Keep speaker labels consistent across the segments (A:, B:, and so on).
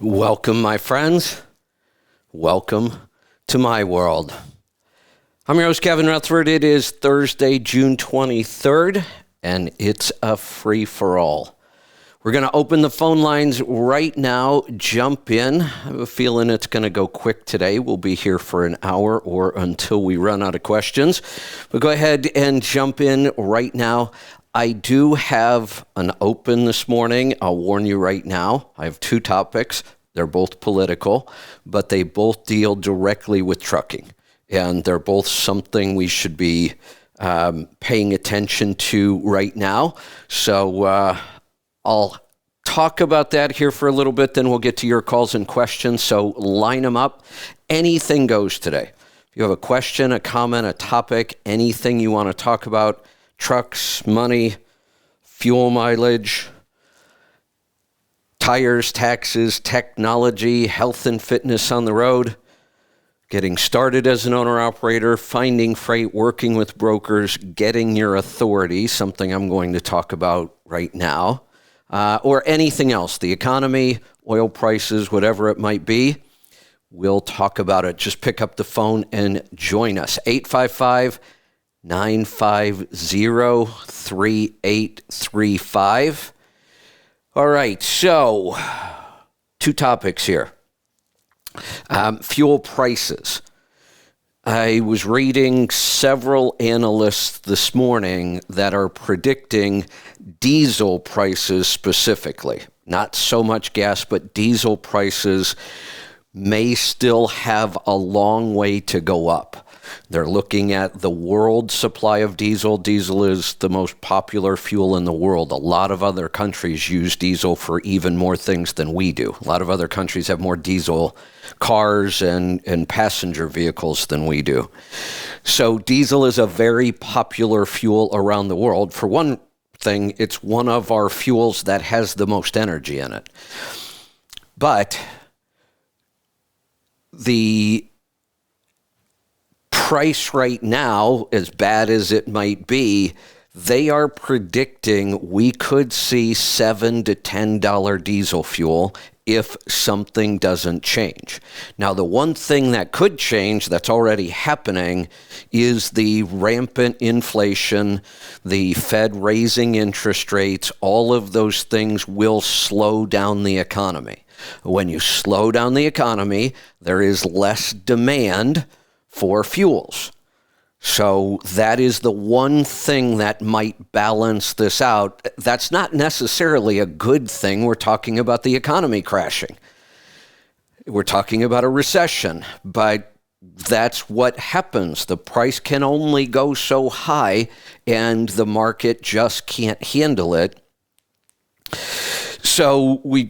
A: Welcome, my friends. Welcome to my world. I'm your host, Kevin Rutherford. It is Thursday, June 23rd, and it's a free-for-all. We're going to open the phone lines right now. Jump in. I have a feeling it's going to go quick today. We'll be here for an hour or until we run out of questions. But go ahead and jump in right now. I do have an open this morning. I'll warn you right now. I have two topics. They're both political, but they both deal directly with trucking. And they're both something we should be paying attention to right now. So I'll talk about that here for a little bit, then we'll get to your calls and questions. So line them up. Anything goes today. If you have a question, a comment, a topic, anything you want to talk about, trucks, money, fuel mileage, tires, taxes, technology, health and fitness on the road, getting started as an owner-operator, finding freight, working with brokers, getting your authority, something I'm going to talk about right now, or anything else, the economy, oil prices, whatever it might be, we'll talk about it. Just pick up the phone and join us. 855-950-3835. All right, so two topics here. Fuel prices. I was reading several analysts this morning that are predicting diesel prices specifically. Not so much gas, but diesel prices may still have a long way to go up. They're looking at the world supply of diesel. Diesel is the most popular fuel in the world. A lot of other countries use diesel for even more things than we do. A lot of other countries have more diesel cars and passenger vehicles than we do. So diesel is a very popular fuel around the world. For one thing, it's one of our fuels that has the most energy in it. But the price right now, as bad as it might be, they are predicting we could see $7 to $10 diesel fuel if something doesn't change. Now, the one thing that could change that's already happening is the rampant inflation, the Fed raising interest rates. All of those things will slow down the economy. When you slow down the economy, there is less demand for fuels. So that is the one thing that might balance this out. That's not necessarily a good thing. We're talking about the economy crashing. We're talking about a recession, but that's what happens. The price can only go so high, and the market just can't handle it. So we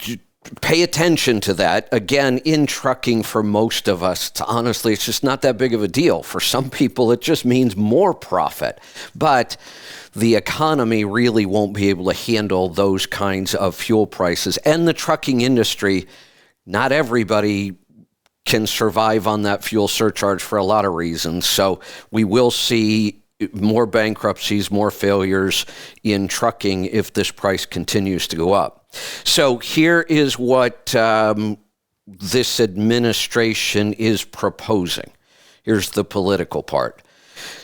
A: pay attention to that. Again, in trucking, for most of us, honestly, it's just not that big of a deal. For some people, it just means more profit. But the economy really won't be able to handle those kinds of fuel prices. And the trucking industry, not everybody can survive on that fuel surcharge for a lot of reasons. So we will see more bankruptcies, more failures in trucking if this price continues to go up. So here is what this administration is proposing. Here's the political part.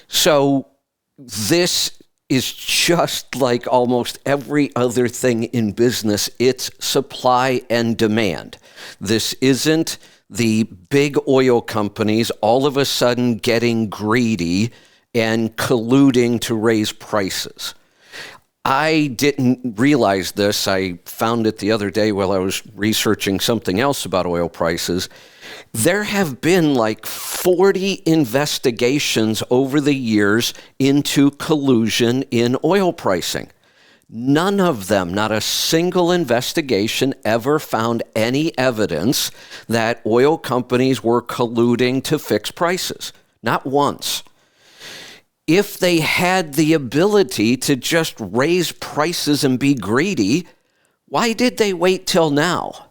A: So this is just like almost every other thing in business. It's supply and demand. This isn't the big oil companies all of a sudden getting greedy and colluding to raise prices. I didn't realize this. I found it the other day while I was researching something else about oil prices. There have been like 40 investigations over the years into collusion in oil pricing. None of them, not a single investigation, ever found any evidence that oil companies were colluding to fix prices. Not once. If they had the ability to just raise prices and be greedy, why did they wait till now?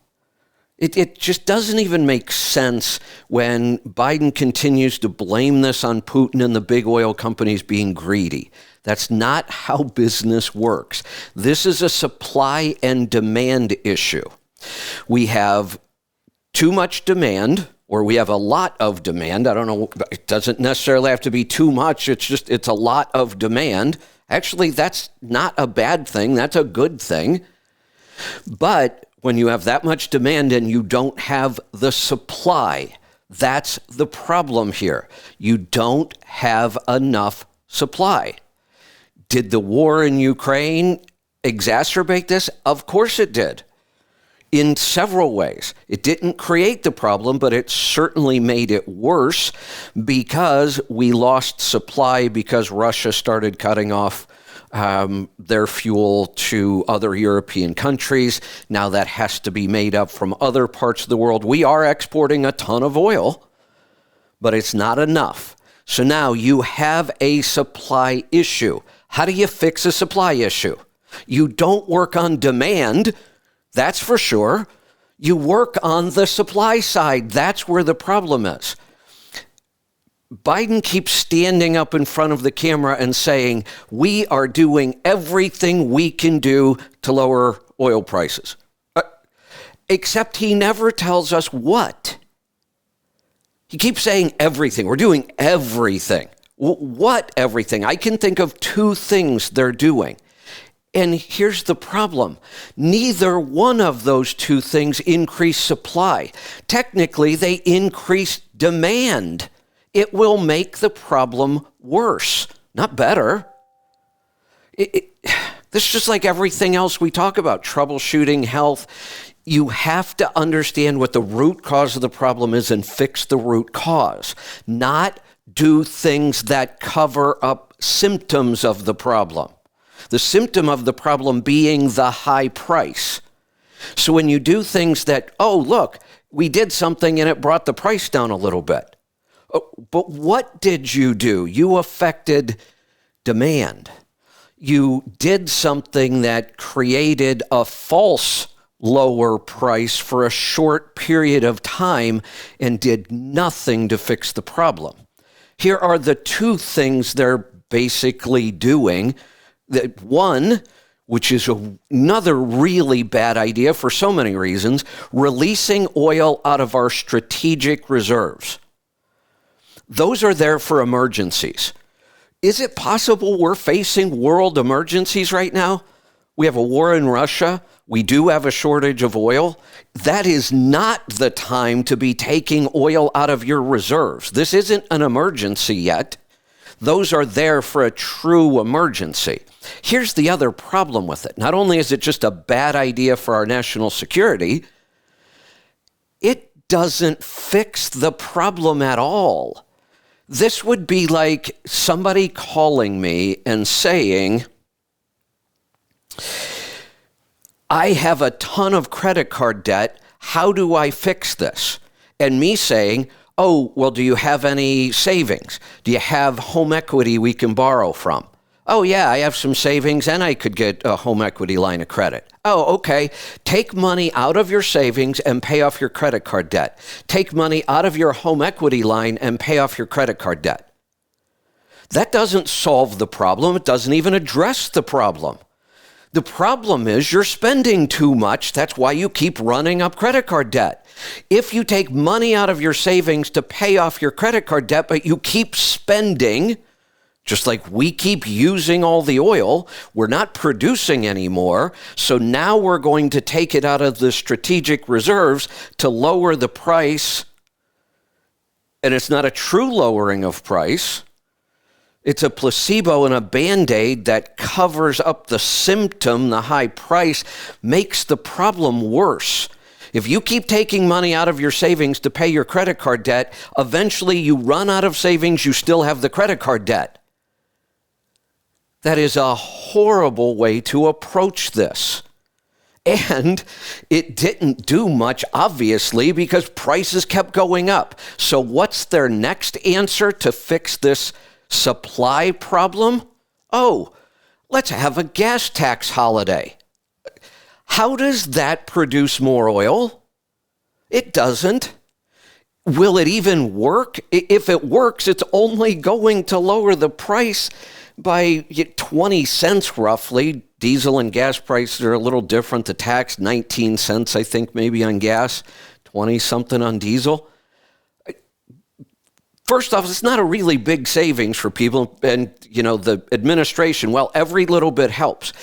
A: It just doesn't even make sense when Biden continues to blame this on Putin and the big oil companies being greedy. That's not how business works. This is a supply and demand issue. We have too much demand, or we have a lot of demand. I don't know, it doesn't necessarily have to be too much. It's a lot of demand. Actually, that's not a bad thing. That's a good thing. But when you have that much demand and you don't have the supply, that's the problem here. You don't have enough supply. Did the war in Ukraine exacerbate this? Of course it did. In several ways. It didn't create the problem, but it certainly made it worse because we lost supply because Russia started cutting off their fuel to other European countries. Now that has to be made up from other parts of the world. We are exporting a ton of oil, but it's not enough. So now you have a supply issue. How do you fix a supply issue? You don't work on demand, that's for sure. You work on the supply side. That's where the problem is. Biden keeps standing up in front of the camera and saying, we are doing everything we can do to lower oil prices. Except he never tells us what. He keeps saying everything. We're doing everything. What everything? I can think of two things they're doing. And here's the problem. Neither one of those two things increase supply. Technically, they increase demand. It will make the problem worse, not better. This is just like everything else we talk about, troubleshooting, health. You have to understand what the root cause of the problem is and fix the root cause, not do things that cover up symptoms of the problem. The symptom of the problem being the high price. So when you do things that, oh, look, we did something and it brought the price down a little bit. But what did you do? You affected demand. You did something that created a false lower price for a short period of time and did nothing to fix the problem. Here are the two things they're basically doing. That one, which is another really bad idea for so many reasons, releasing oil out of our strategic reserves. Those are there for emergencies. Is it possible we're facing world emergencies right now? We have a war in Russia. We do have a shortage of oil. That is not the time to be taking oil out of your reserves. This isn't an emergency yet. Those are there for a true emergency. Here's the other problem with it. Not only is it just a bad idea for our national security, it doesn't fix the problem at all. This would be like somebody calling me and saying, I have a ton of credit card debt. How do I fix this? And me saying, oh, well, do you have any savings? Do you have home equity we can borrow from? Oh, yeah, I have some savings and I could get a home equity line of credit. Oh, okay. Take money out of your savings and pay off your credit card debt. Take money out of your home equity line and pay off your credit card debt. That doesn't solve the problem. It doesn't even address the problem. The problem is you're spending too much. That's why you keep running up credit card debt. If you take money out of your savings to pay off your credit card debt, but you keep spending, just like we keep using all the oil, we're not producing anymore. So now we're going to take it out of the strategic reserves to lower the price. And it's not a true lowering of price. It's a placebo and a Band-Aid that covers up the symptom. The high price makes the problem worse. If you keep taking money out of your savings to pay your credit card debt, eventually you run out of savings, you still have the credit card debt. That is a horrible way to approach this. And it didn't do much, obviously, because prices kept going up. So what's their next answer to fix this supply problem? Oh, let's have a gas tax holiday. How does that produce more oil? It doesn't. Will it even work? If it works, it's only going to lower the price by 20 cents roughly. Diesel and gas prices are a little different. The tax, 19 cents, I think, maybe on gas, 20 something on diesel. First off, it's not a really big savings for people. And, the administration, well, every little bit helps.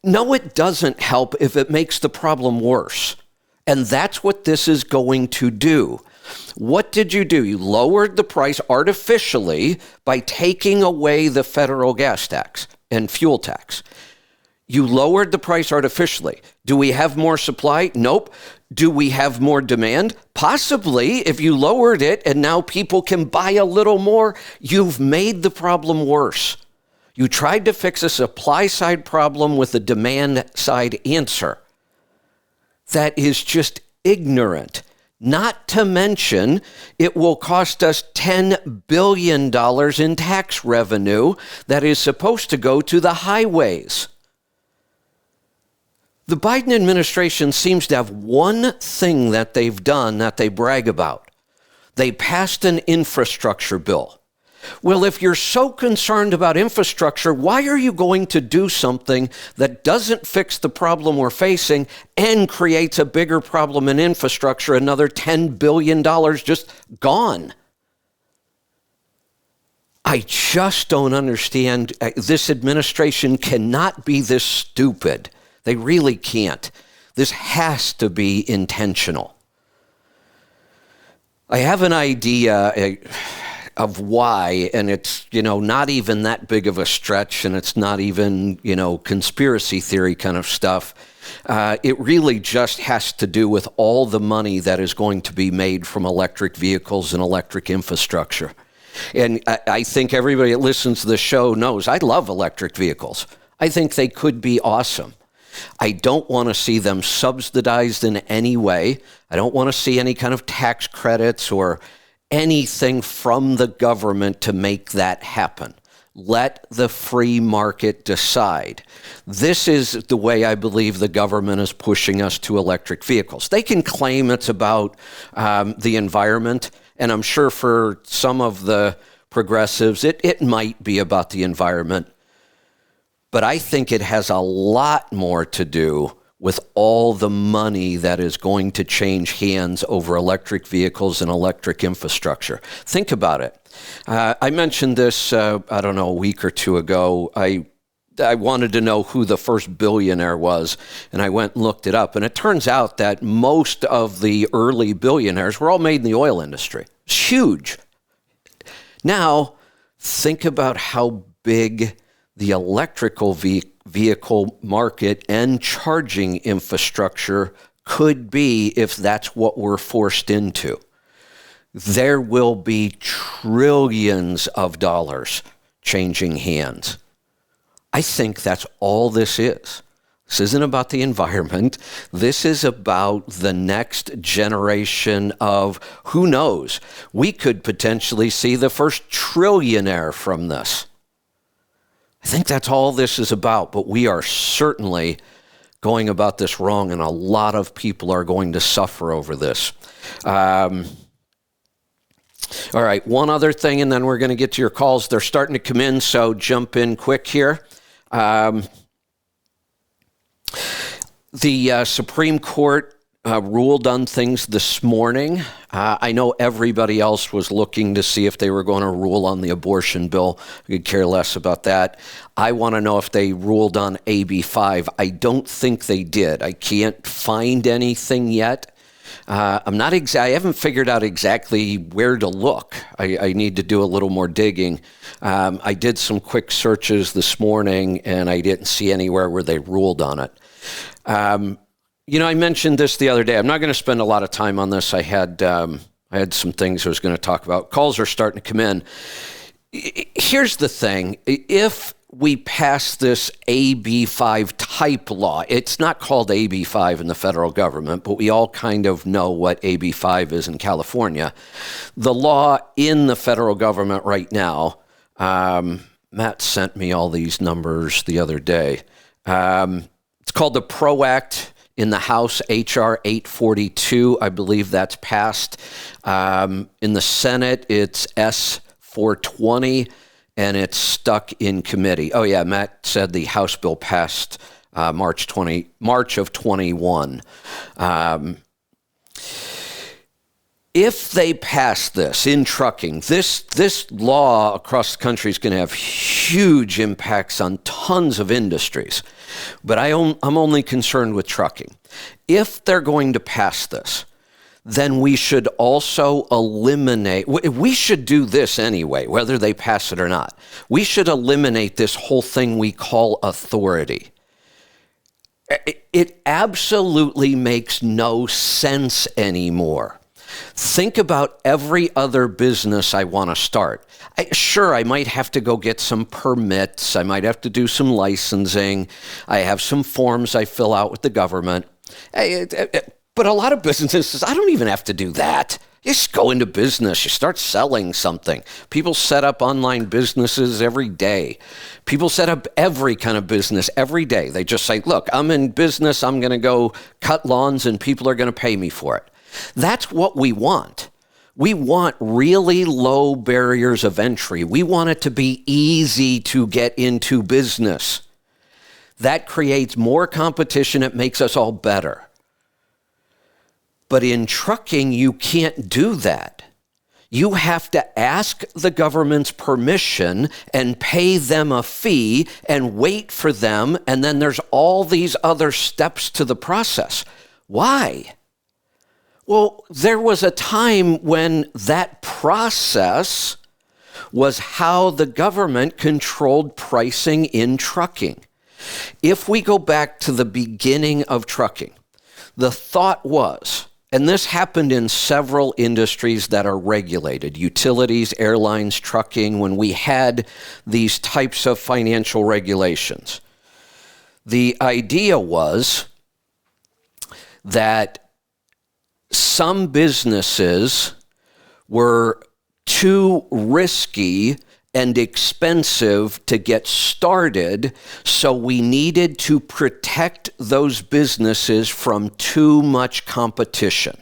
A: No, it doesn't help if it makes the problem worse. And that's what this is going to do. What did you do? You lowered the price artificially by taking away the federal gas tax and fuel tax. You lowered the price artificially. Do we have more supply? Nope. Do we have more demand? Possibly. If you lowered it and now people can buy a little more, you've made the problem worse. You tried to fix a supply side problem with a demand side answer. That is just ignorant. Not to mention, it will cost us $10 billion in tax revenue that is supposed to go to the highways. The Biden administration seems to have one thing that they've done that they brag about. They passed an infrastructure bill. Well, if you're so concerned about infrastructure, why are you going to do something that doesn't fix the problem we're facing and creates a bigger problem in infrastructure, another $10 billion just gone? I just don't understand. This administration cannot be this stupid. They really can't. This has to be intentional. I have an idea of why, and it's, not even that big of a stretch, and it's not even, conspiracy theory kind of stuff. It really just has to do with all the money that is going to be made from electric vehicles and electric infrastructure. And I think everybody that listens to the show knows I love electric vehicles. I think they could be awesome. I don't want to see them subsidized in any way. I don't want to see any kind of tax credits or anything from the government to make that happen. Let the free market decide. This is the way I believe the government is pushing us to electric vehicles. They can claim it's about the environment, and I'm sure for some of the progressives, it might be about the environment. But I think it has a lot more to do with all the money that is going to change hands over electric vehicles and electric infrastructure. Think about it. I mentioned this, a week or two ago. I wanted to know who the first billionaire was, and I went and looked it up. And it turns out that most of the early billionaires were all made in the oil industry. It's huge. Now, think about how big the electrical vehicle market and charging infrastructure could be if that's what we're forced into. There will be trillions of dollars changing hands. I think that's all this is. This isn't about the environment. This is about the next generation of, who knows, we could potentially see the first trillionaire from this. I think that's all this is about, but we are certainly going about this wrong, and a lot of people are going to suffer over this. All right, one other thing, and then we're going to get to your calls. They're starting to come in, so jump in quick here. The Supreme Court ruled on things this morning. I know everybody else was looking to see if they were going to rule on the abortion bill. I could care less about that. I want to know if they ruled on AB 5. I don't think they did. I can't find anything yet. I haven't figured out exactly where to look. I need to do a little more digging. I did some quick searches this morning, and I didn't see anywhere where they ruled on it. I mentioned this the other day. I'm not going to spend a lot of time on this. I had some things I was going to talk about. Calls are starting to come in. Here's the thing. If we pass this AB 5 type law, it's not called AB 5 in the federal government, but we all kind of know what AB 5 is in California. The law in the federal government right now, Matt sent me all these numbers the other day. It's called the PRO Act. In the House, H.R. 842, I believe that's passed. In the Senate, it's S. 420, and it's stuck in committee. Oh, yeah, Matt said the House bill passed March of 21. If they pass this in trucking, this law across the country is going to have huge impacts on tons of industries. But I'm only concerned with trucking. If they're going to pass this, then we should also eliminate, we should do this anyway, whether they pass it or not. We should eliminate this whole thing we call authority. It absolutely makes no sense anymore. Think about every other business I want to start. Sure, I might have to go get some permits. I might have to do some licensing. I have some forms I fill out with the government. But a lot of businesses, I don't even have to do that. You just go into business. You start selling something. People set up online businesses every day. People set up every kind of business every day. They just say, look, I'm in business. I'm going to go cut lawns and people are going to pay me for it. That's what we want. We want really low barriers of entry. We want it to be easy to get into business. That creates more competition. It makes us all better. But in trucking, you can't do that. You have to ask the government's permission and pay them a fee and wait for them. And then there's all these other steps to the process. Why? Well, there was a time when that process was how the government controlled pricing in trucking. If we go back to the beginning of trucking, the thought was, and this happened in several industries that are regulated, utilities, airlines, trucking, when we had these types of financial regulations. The idea was that some businesses were too risky and expensive to get started, so we needed to protect those businesses from too much competition.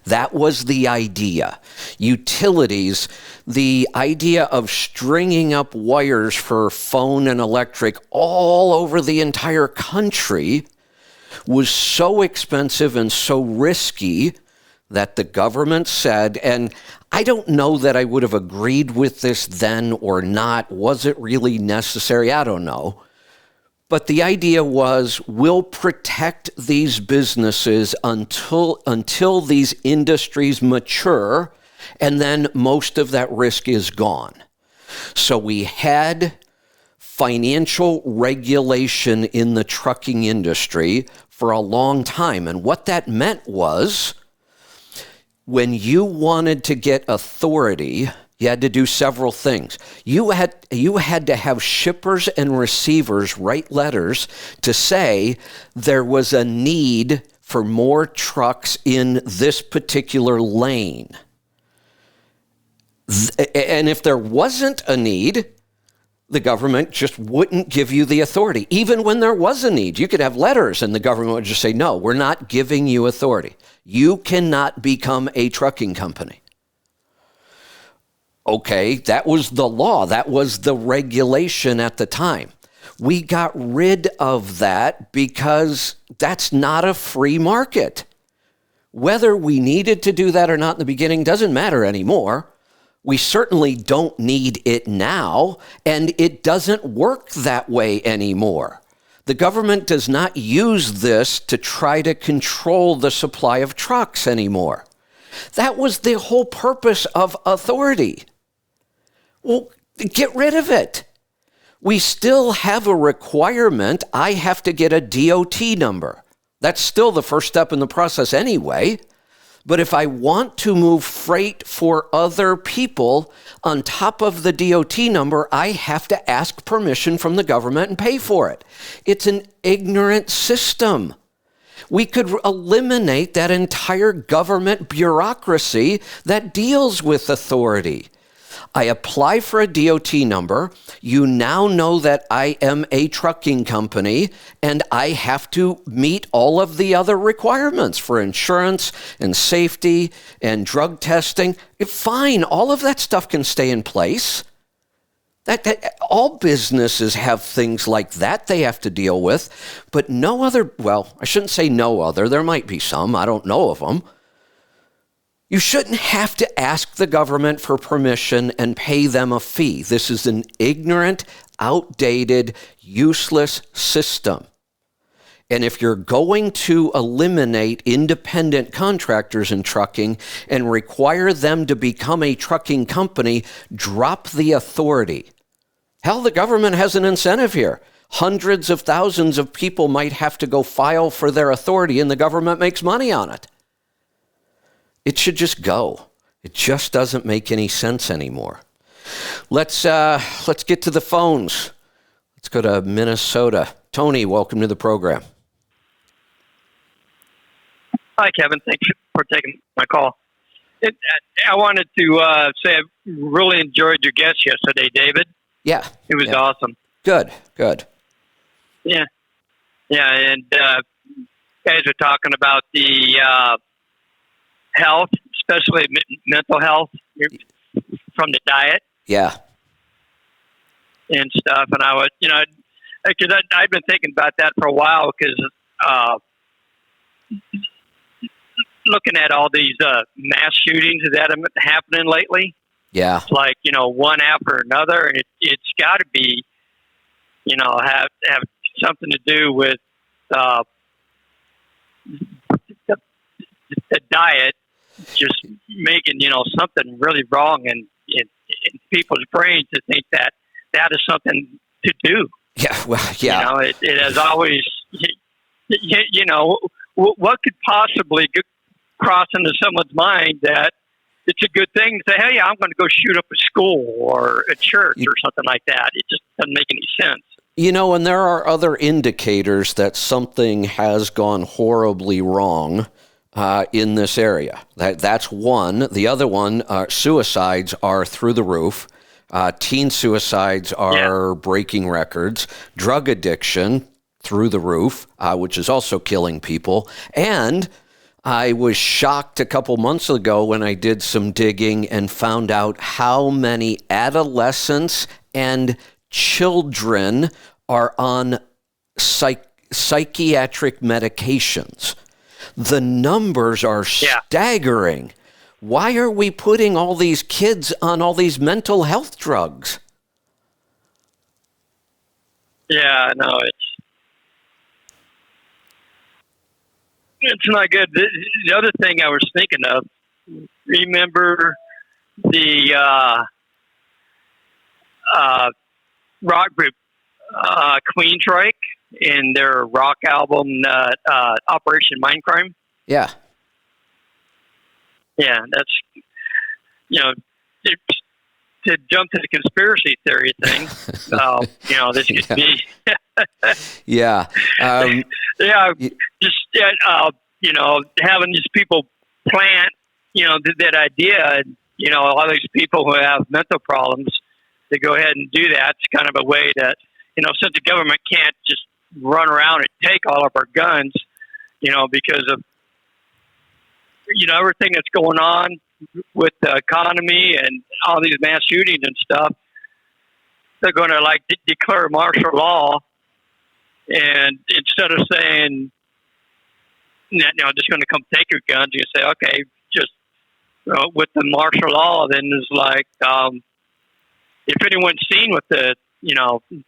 A: That was the idea. Utilities, the idea of stringing up wires for phone and electric all over the entire country was so expensive and so risky that the government said, and I don't know that I would have agreed with this then or not. Was it really necessary? I don't know. But the idea was, we'll protect these businesses until these industries mature, and then most of that risk is gone. So we had financial regulation in the trucking industry for a long time. And what that meant was, when you wanted to get authority, you had to do several things. You had to have shippers and receivers write letters to say there was a need for more trucks in this particular lane. And if there wasn't a need, the government just wouldn't give you the authority. Even when there was a need, you could have letters and the government would just say, no, we're not giving you authority. You cannot become a trucking company. Okay, that was the law. That was the regulation at the time. We got rid of that because that's not a free market. Whether we needed to do that or not in the beginning doesn't matter anymore. We certainly don't need it now, and it doesn't work that way anymore. The government does not use this to try to control the supply of trucks anymore. That was the whole purpose of authority. Well, get rid of it. We still have a requirement. I have to get a DOT number. That's still the first step in the process anyway. But if I want to move freight for other people on top of the DOT number, I have to ask permission from the government and pay for it. It's an ignorant system. We could eliminate that entire government bureaucracy that deals with authority. I apply for a DOT number. You now know that I am a trucking company and I have to meet all of the other requirements for insurance and safety and drug testing. Fine, all of that stuff can stay in place. All businesses have things like that they have to deal with, but no other, well, I shouldn't say no other. There might be some. I don't know of them. You shouldn't have to ask the government for permission and pay them a fee. This is an ignorant, outdated, useless system. And if you're going to eliminate independent contractors in trucking and require them to become a trucking company, drop the authority. Hell, the government has an incentive here. Hundreds of thousands of people might have to go file for their authority, and the government makes money on it. It should just go. It just doesn't make any sense anymore. Let's get to the phones. Let's go to Minnesota. Tony, welcome to the program.
B: Hi, Kevin. Thanks for taking my call. I wanted to say I really enjoyed your guest yesterday, David.
A: Yeah.
B: It was awesome.
A: Good.
B: Yeah. And guys are talking about the health, especially mental health from the diet.
A: Yeah.
B: And stuff. And I would, because I've been thinking about that for a while because looking at all these mass shootings that have been happening lately.
A: Yeah.
B: It's like, one after another. And it's got to be, have something to do with the diet just making, something really wrong in people's brains to think that is something to do.
A: Yeah. Well, yeah.
B: It has always, what could possibly cross into someone's mind that it's a good thing to say, hey, I'm going to go shoot up a school or a church or something like that. It just doesn't make any sense.
A: And there are other indicators that something has gone horribly wrong in this area. That's one. The other one, suicides are through the roof. Teen suicides are breaking records. Drug addiction through the roof, which is also killing people. And I was shocked a couple months ago when I did some digging and found out how many adolescents and children are on psychiatric medications. The numbers are staggering. Why are we putting all these kids on all these mental health drugs?
B: Yeah, no, it's not good. The other thing I was thinking of, remember the rock group Queensryche in their rock album Operation Mindcrime?
A: Yeah.
B: Yeah, that's, to jump to the conspiracy theory thing, this could be.
A: Yeah.
B: Having these people plant, that idea, all these people who have mental problems, to go ahead and do that. It's kind of a way that, since the government can't just run around and take all of our guns, because of, everything that's going on with the economy and all these mass shootings and stuff, they're going to declare martial law. And instead of saying, just going to come take your guns, you say, okay, just with the martial law, then it's if anyone's seen with the,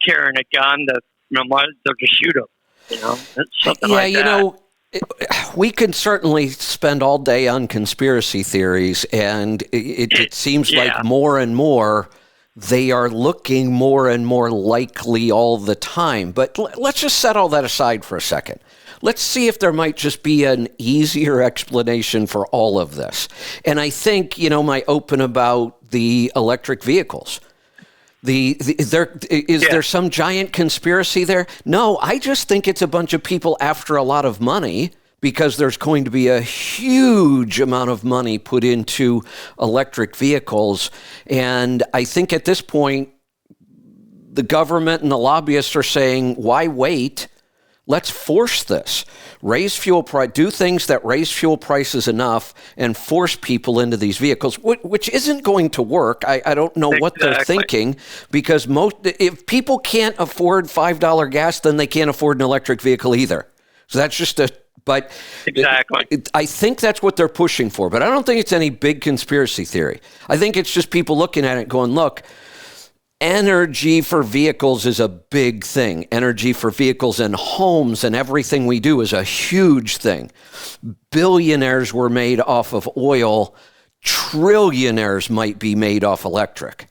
B: carrying a gun, they'll just shoot them, something like that.
A: We can certainly spend all day on conspiracy theories, and it seems like more and more they are looking more and more likely all the time. But let's just set all that aside for a second. Let's see if there might just be an easier explanation for all of this. And I think, my open about the electric vehicles. There some giant conspiracy there? No, I just think it's a bunch of people after a lot of money, because there's going to be a huge amount of money put into electric vehicles. And I think at this point, the government and the lobbyists are saying, why wait? Let's force this. Raise fuel price, do things that raise fuel prices enough and force people into these vehicles, which isn't going to work. I don't know what they're thinking, because if people can't afford $5 gas, then they can't afford an electric vehicle either. So that's just a But
B: Exactly.
A: I think that's what they're pushing for, but I don't think it's any big conspiracy theory. I think it's just people looking at it going, look, energy for vehicles is a big thing. Energy for vehicles and homes and everything we do is a huge thing. Billionaires were made off of oil. Trillionaires might be made off electric.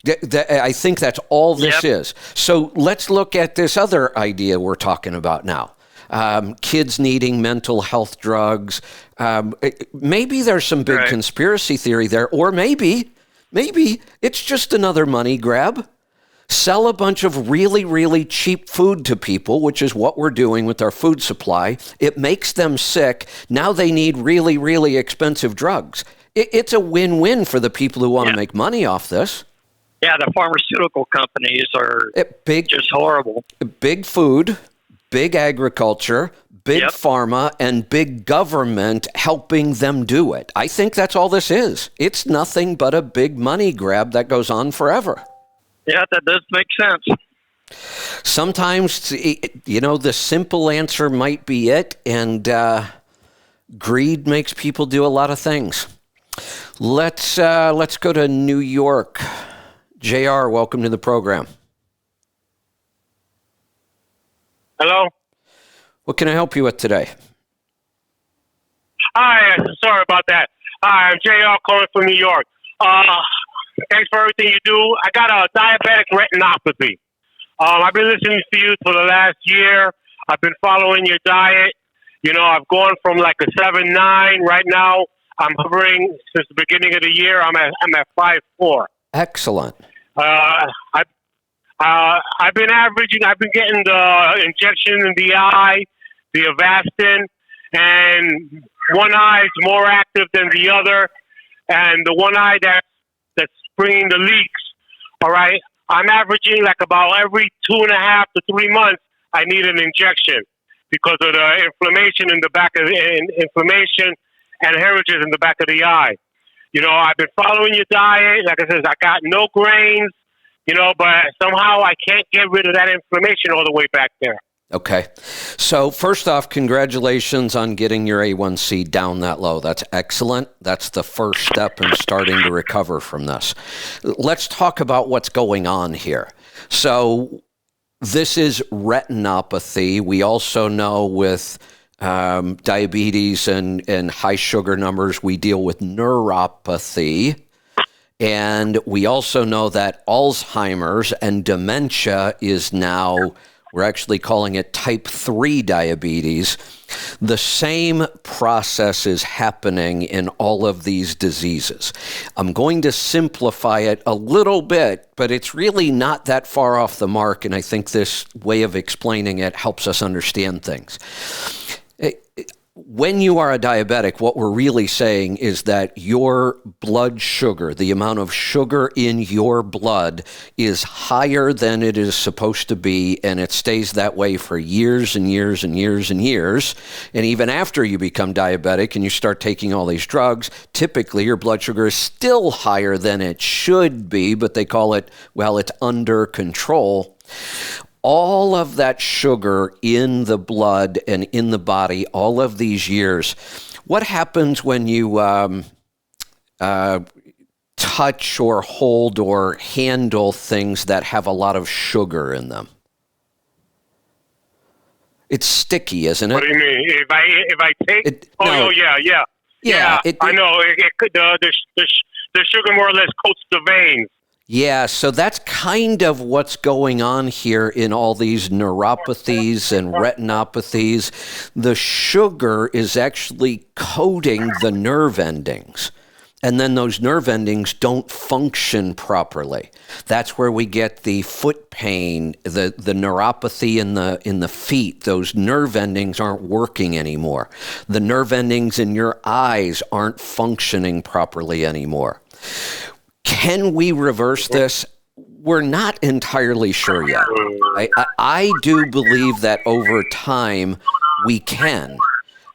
A: I think that's all this is. So let's look at this other idea we're talking about now. Kids needing mental health drugs. Maybe there's some big conspiracy theory there, or maybe it's just another money grab. Sell a bunch of really, really cheap food to people, which is what we're doing with our food supply. It makes them sick. Now they need really, really expensive drugs. It's a win-win for the people who want to make money off this.
B: Yeah, the pharmaceutical companies are just horrible.
A: Big food, big agriculture, big pharma, and big government helping them do it. I think that's all this is. It's nothing but a big money grab that goes on forever.
B: Yeah, that does make sense.
A: Sometimes, the simple answer might be it, and greed makes people do a lot of things. Let's go to New York. JR, welcome to the program.
C: Hello?
A: What can I help you with today?
C: Hi, sorry about that. Hi, I'm JR calling from New York. Thanks for everything you do. I got a diabetic retinopathy. I've been listening to you for the last year. I've been following your diet. I've gone from like a 7'9". Right now, I'm hovering since the beginning of the year. I'm at 5'4".
A: Excellent.
C: I've been averaging. I've been getting the injection in the eye, the Avastin, and one eye is more active than the other, and the one eye that's bringing the leaks. All right, I'm averaging like about every 2.5 to 3 months. I need an injection because of the inflammation in the back of inflammation and hemorrhages in the back of the eye. I've been following your diet. Like I said, I got no grains, but somehow I can't get rid of that inflammation all the way back there.
A: Okay. So first off, congratulations on getting your A1C down that low. That's excellent. That's the first step in starting to recover from this. Let's talk about what's going on here. So this is retinopathy. We also know with diabetes and high sugar numbers, we deal with neuropathy. And we also know that Alzheimer's and dementia is now, we're actually calling it type 3 diabetes. The same process is happening in all of these diseases. I'm going to simplify it a little bit, but it's really not that far off the mark, and I think this way of explaining it helps us understand things. When you are a diabetic, what we're really saying is that your blood sugar, the amount of sugar in your blood, is higher than it is supposed to be, and it stays that way for years and years and years and years. And even after you become diabetic and you start taking all these drugs, typically your blood sugar is still higher than it should be, but they call it, it's under control. All of that sugar in the blood and in the body, all of these years, what happens when you touch or hold or handle things that have a lot of sugar in them? It's sticky, isn't it?
C: What do you mean? If I take it?
A: Yeah.
C: I know. It could the sugar more or less coats the veins.
A: Yeah, so that's kind of what's going on here in all these neuropathies and retinopathies. The sugar is actually coating the nerve endings, and then those nerve endings don't function properly. That's where we get the foot pain, the neuropathy in the feet. Those nerve endings aren't working anymore. The nerve endings in your eyes aren't functioning properly anymore. Can we reverse this? We're not entirely sure yet. I do believe that over time we can.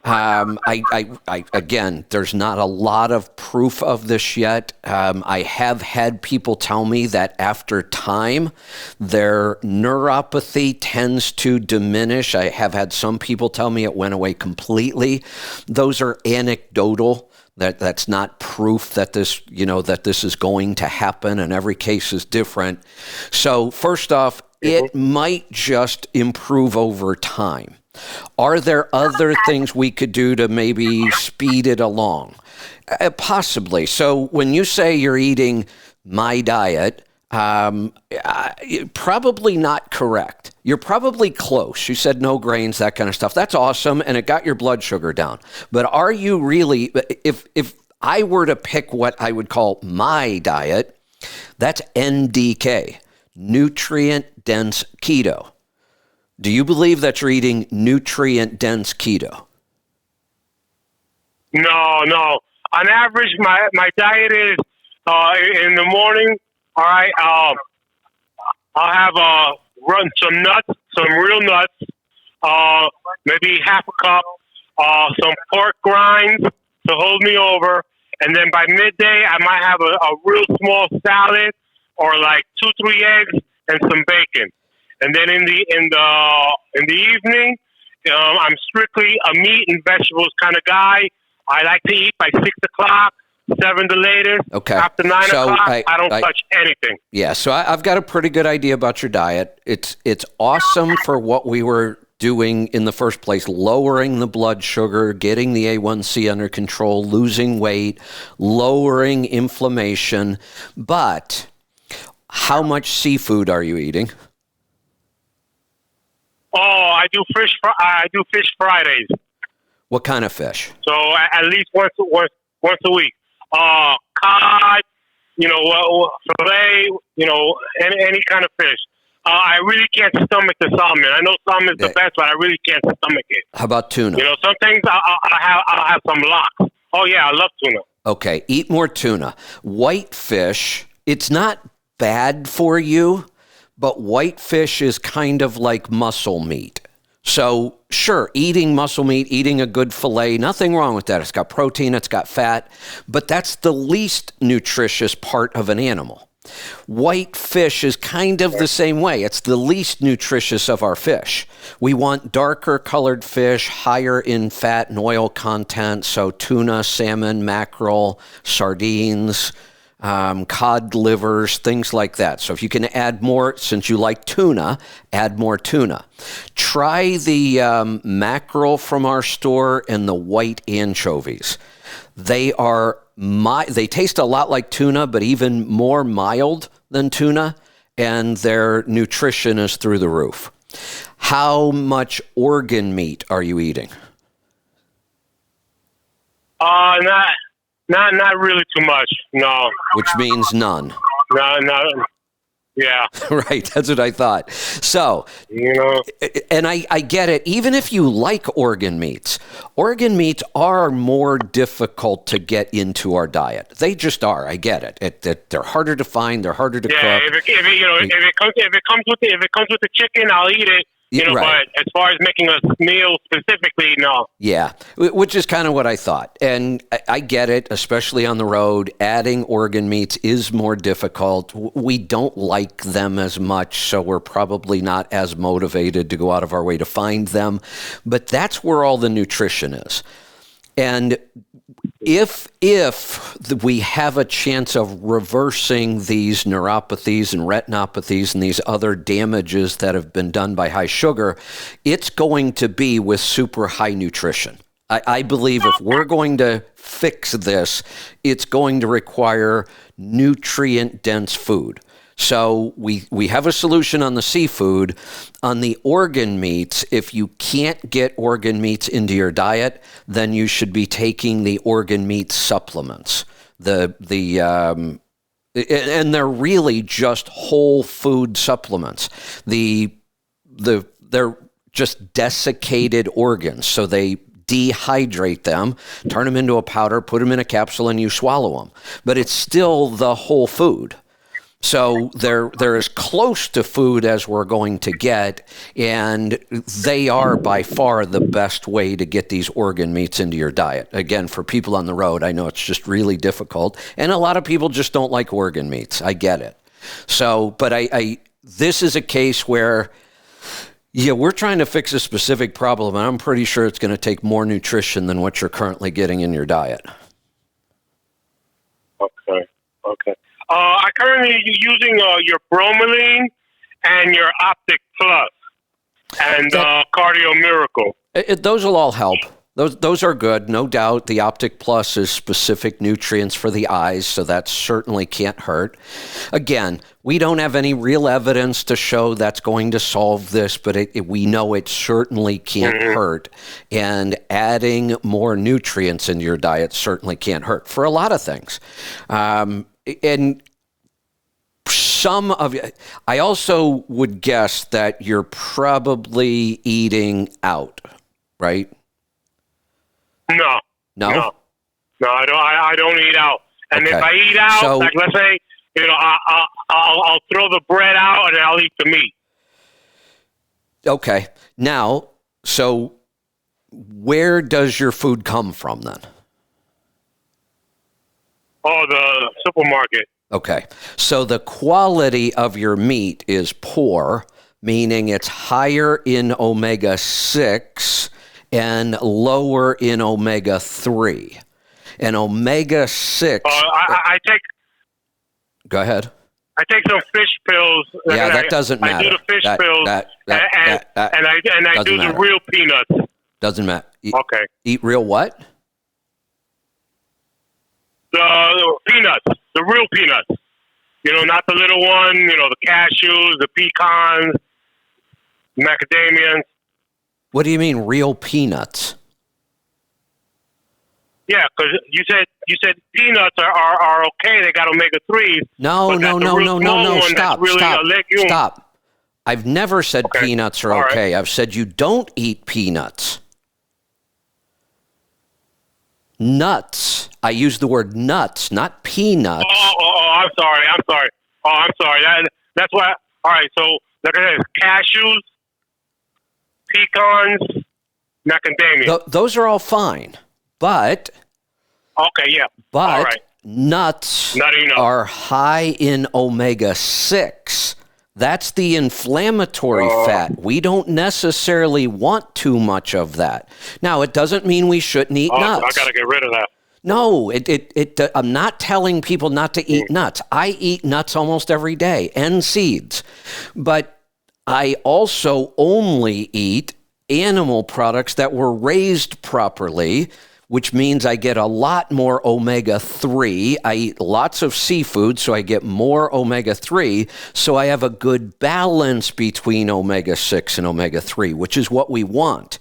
A: Again, there's not a lot of proof of this yet. I have had people tell me that after time, their neuropathy tends to diminish. I have had some people tell me it went away completely. Those are anecdotal. That's not proof that this is going to happen, and every case is different. So first off, it might just improve over time. Are there other things we could do to maybe speed it along? Possibly. So when you say you're eating my diet, probably not correct. You're probably close. You said no grains, that kind of stuff. That's awesome, and it got your blood sugar down. But are you really, if I were to pick what I would call my diet, that's NDK, nutrient-dense keto. Do you believe that you're eating nutrient-dense keto?
C: No. On average, my diet is in the morning. All right, I'll have run some nuts, some real nuts, maybe half a cup, some pork grinds to hold me over, and then by midday I might have a real small salad or like 2-3 eggs and some bacon. And then in the evening, I'm strictly a meat and vegetables kind of guy. I like to eat by 6 o'clock, 7 the latest.
A: Okay.
C: After 9 o'clock, I don't touch anything.
A: Yeah, so I've got a pretty good idea about your diet. It's awesome for what we were doing in the first place, lowering the blood sugar, getting the A1C under control, losing weight, lowering inflammation. But how much seafood are you eating?
C: Oh, I do fish Fridays.
A: What kind of fish?
C: So at least once a week. Cod, fillet, any kind of fish. I really can't stomach the salmon. I know salmon is the best, but I really can't stomach it.
A: How about tuna?
C: Some things I'll have some lox. Oh yeah, I love tuna.
A: Okay, eat more tuna. Whitefish, it's not bad for you, but whitefish is kind of like muscle meat. So sure, eating muscle meat, eating a good fillet, nothing wrong with that. It's got protein, it's got fat, but that's the least nutritious part of an animal. White fish is kind of the same way. It's the least nutritious of our fish. We want darker colored fish, higher in fat and oil content, so tuna, salmon, mackerel, sardines, cod livers, things like that. So if you can add more, since you like tuna, add more tuna. Try the mackerel from our store and the white anchovies. They taste a lot like tuna, but even more mild than tuna, and their nutrition is through the roof. How much organ meat are you eating?
C: Not really too much, no.
A: Which means none.
C: No, yeah.
A: Right, that's what I thought. So, and I get it, even if you like organ meats are more difficult to get into our diet. They just are, I get it. They're harder to find, they're harder to cook.
C: If it comes with the chicken, I'll eat it.
A: Right.
C: But as far as making a meal specifically, no.
A: Yeah, which is kind of what I thought. And I get it, especially on the road. Adding organ meats is more difficult. We don't like them as much, so we're probably not as motivated to go out of our way to find them. But that's where all the nutrition is. And if we have a chance of reversing these neuropathies and retinopathies and these other damages that have been done by high sugar, it's going to be with super high nutrition. I believe if we're going to fix this, it's going to require nutrient-dense food. So we have a solution on the seafood. On the organ meats, if you can't get organ meats into your diet, then you should be taking the organ meat supplements. And they're really just whole food supplements. They're just desiccated organs, so they dehydrate them, turn them into a powder, put them in a capsule, and you swallow them. But it's still the whole food. So they're as close to food as we're going to get, and they are by far the best way to get these organ meats into your diet. Again, for people on the road, I know it's just really difficult, and a lot of people just don't like organ meats. I get it. So, but this is a case where, yeah, we're trying to fix a specific problem, and I'm pretty sure it's going to take more nutrition than what you're currently getting in your diet.
C: Okay. I'm currently using your bromelain and your Optic Plus and Cardio Miracle.
A: Those will all help. Those are good, no doubt. The Optic Plus is specific nutrients for the eyes, so that certainly can't hurt. Again, we don't have any real evidence to show that's going to solve this, but we know it certainly can't hurt. And adding more nutrients into your diet certainly can't hurt for a lot of things. And some of you, I also would guess that you're probably eating out, right?
C: No. I don't eat out. And
A: Okay.
C: if I eat out,
A: So-
C: like let's say, I'll throw the bread out and I'll eat the meat.
A: Okay. Now, so where does your food come from then?
C: Oh, the supermarket.
A: Okay. So the quality of your meat is poor, meaning it's higher in omega-6 and lower in omega-3. And omega-6...
C: I take...
A: Go ahead.
C: I take some fish pills.
A: Yeah, that doesn't matter.
C: I do the fish pills, and I do the real peanuts.
A: Doesn't matter.
C: Okay.
A: Eat real what?
C: The peanuts, the real peanuts. Not the little one. The cashews, the pecans, macadamians.
A: What do you mean, real peanuts?
C: Yeah, because you said peanuts are okay. They got omega-3s.
A: No. Stop. I've never said peanuts are okay. Right. I've said you don't eat peanuts. Nuts. I use the word nuts, not peanuts.
C: I'm sorry. That's why. All right. So look at this: cashews, pecans, macadamia.
A: Those are all fine, but
C: okay, yeah.
A: But
C: all right.
A: Nuts are high in omega-6. That's the inflammatory fat. We don't necessarily want too much of that. Now, it doesn't mean we shouldn't eat nuts.
C: I got to get rid of that.
A: No, I'm not telling people not to eat nuts. I eat nuts almost every day and seeds. But I also only eat animal products that were raised properly, which means I get a lot more omega-3. I eat lots of seafood, so I get more omega-3. So I have a good balance between omega-6 and omega-3, which is what we want.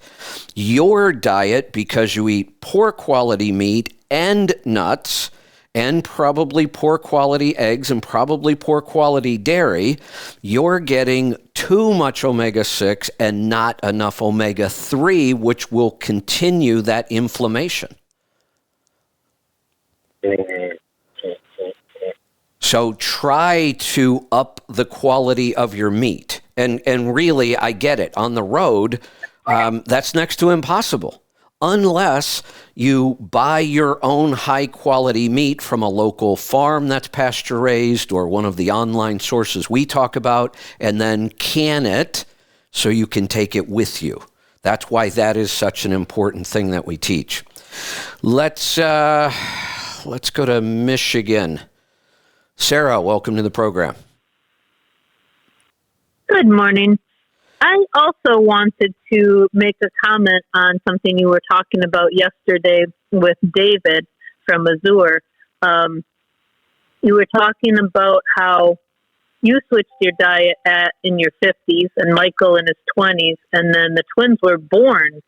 A: Your diet, because you eat poor quality meat and nuts, and probably poor quality eggs and probably poor quality dairy, you're getting too much omega-6 and not enough omega-3, which will continue that inflammation. So try to up the quality of your meat. And really, I get it. On the road, that's next to impossible. Unless you buy your own high-quality meat from a local farm that's pasture-raised or one of the online sources we talk about, and then can it so you can take it with you. That's why that is such an important thing that we teach. Let's go to Michigan. Sarah, welcome to the program.
D: Good morning. I also wanted to make a comment on something you were talking about yesterday with David from Azure. You were talking about how you switched your diet in your 50s and Michael in his 20s, and then the twins were born,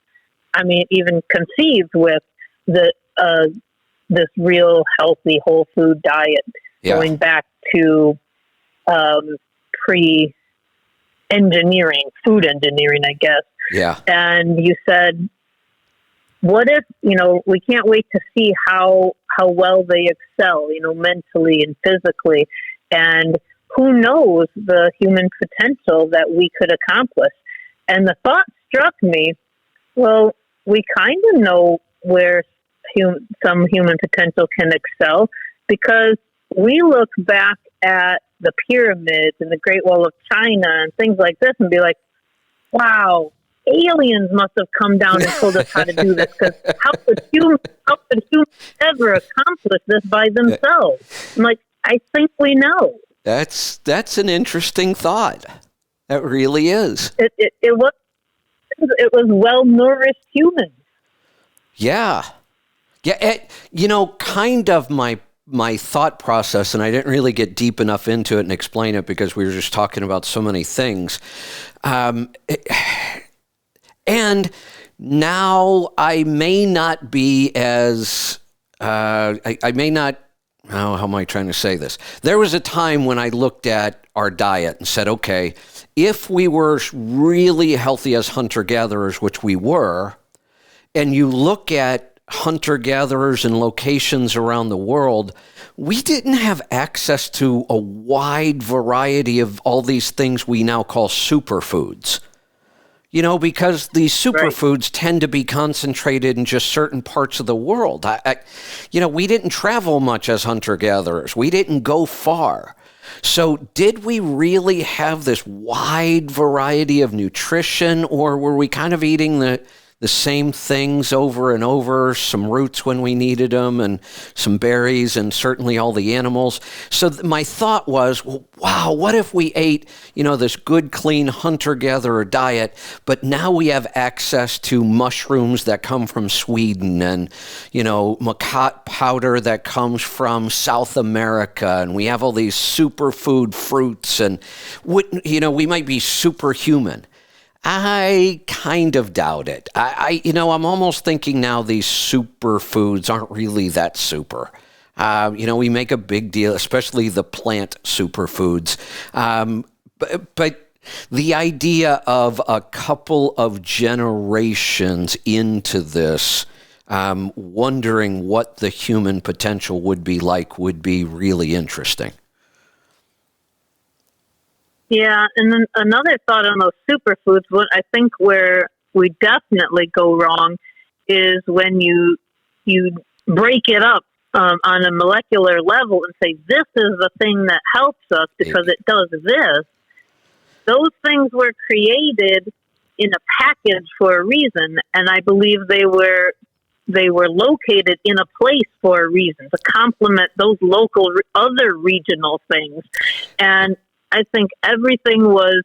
D: even conceived with this real healthy whole food diet, going back to food engineering, I guess.
A: Yeah.
D: And you said, what if, we can't wait to see how well they excel, mentally and physically. And who knows the human potential that we could accomplish? And the thought struck me, well, we kind of know where some human potential can excel, because we look back at the pyramids and the Great Wall of China and things like this and be like, wow, aliens must have come down and told us how to do this, because how could humans ever accomplish this by themselves? I'm like, I think we know.
A: That's an interesting thought. That really is.
D: It was well-nourished humans.
A: Yeah. Yeah, kind of my thought process, and I didn't really get deep enough into it and explain it because we were just talking about so many things. And now I may not be as, I may not, how am I trying to say this? There was a time when I looked at our diet and said, okay, if we were really healthy as hunter-gatherers, which we were, and you look at hunter-gatherers in locations around the world, we didn't have access to a wide variety of all these things we now call superfoods. Because these superfoods tend to be concentrated in just certain parts of the world. We didn't travel much as hunter-gatherers. We didn't go far. So did we really have this wide variety of nutrition, or were we kind of eating the same things over and over, some roots when we needed them and some berries and certainly all the animals? So my thought was, well, wow, what if we ate, this good, clean hunter-gatherer diet, but now we have access to mushrooms that come from Sweden and, makat powder that comes from South America, and we have all these superfood fruits, and, we might be superhuman. I kind of doubt it. I'm almost thinking now these superfoods aren't really that super. We make a big deal, especially the plant superfoods. But the idea of a couple of generations into this, wondering what the human potential would be like would be really interesting.
D: Yeah, and then another thought on those superfoods, what I think where we definitely go wrong is when you break it up on a molecular level and say, this is the thing that helps us because it does this. Those things were created in a package for a reason, and I believe they were located in a place for a reason, to complement those local other regional things. And I think everything was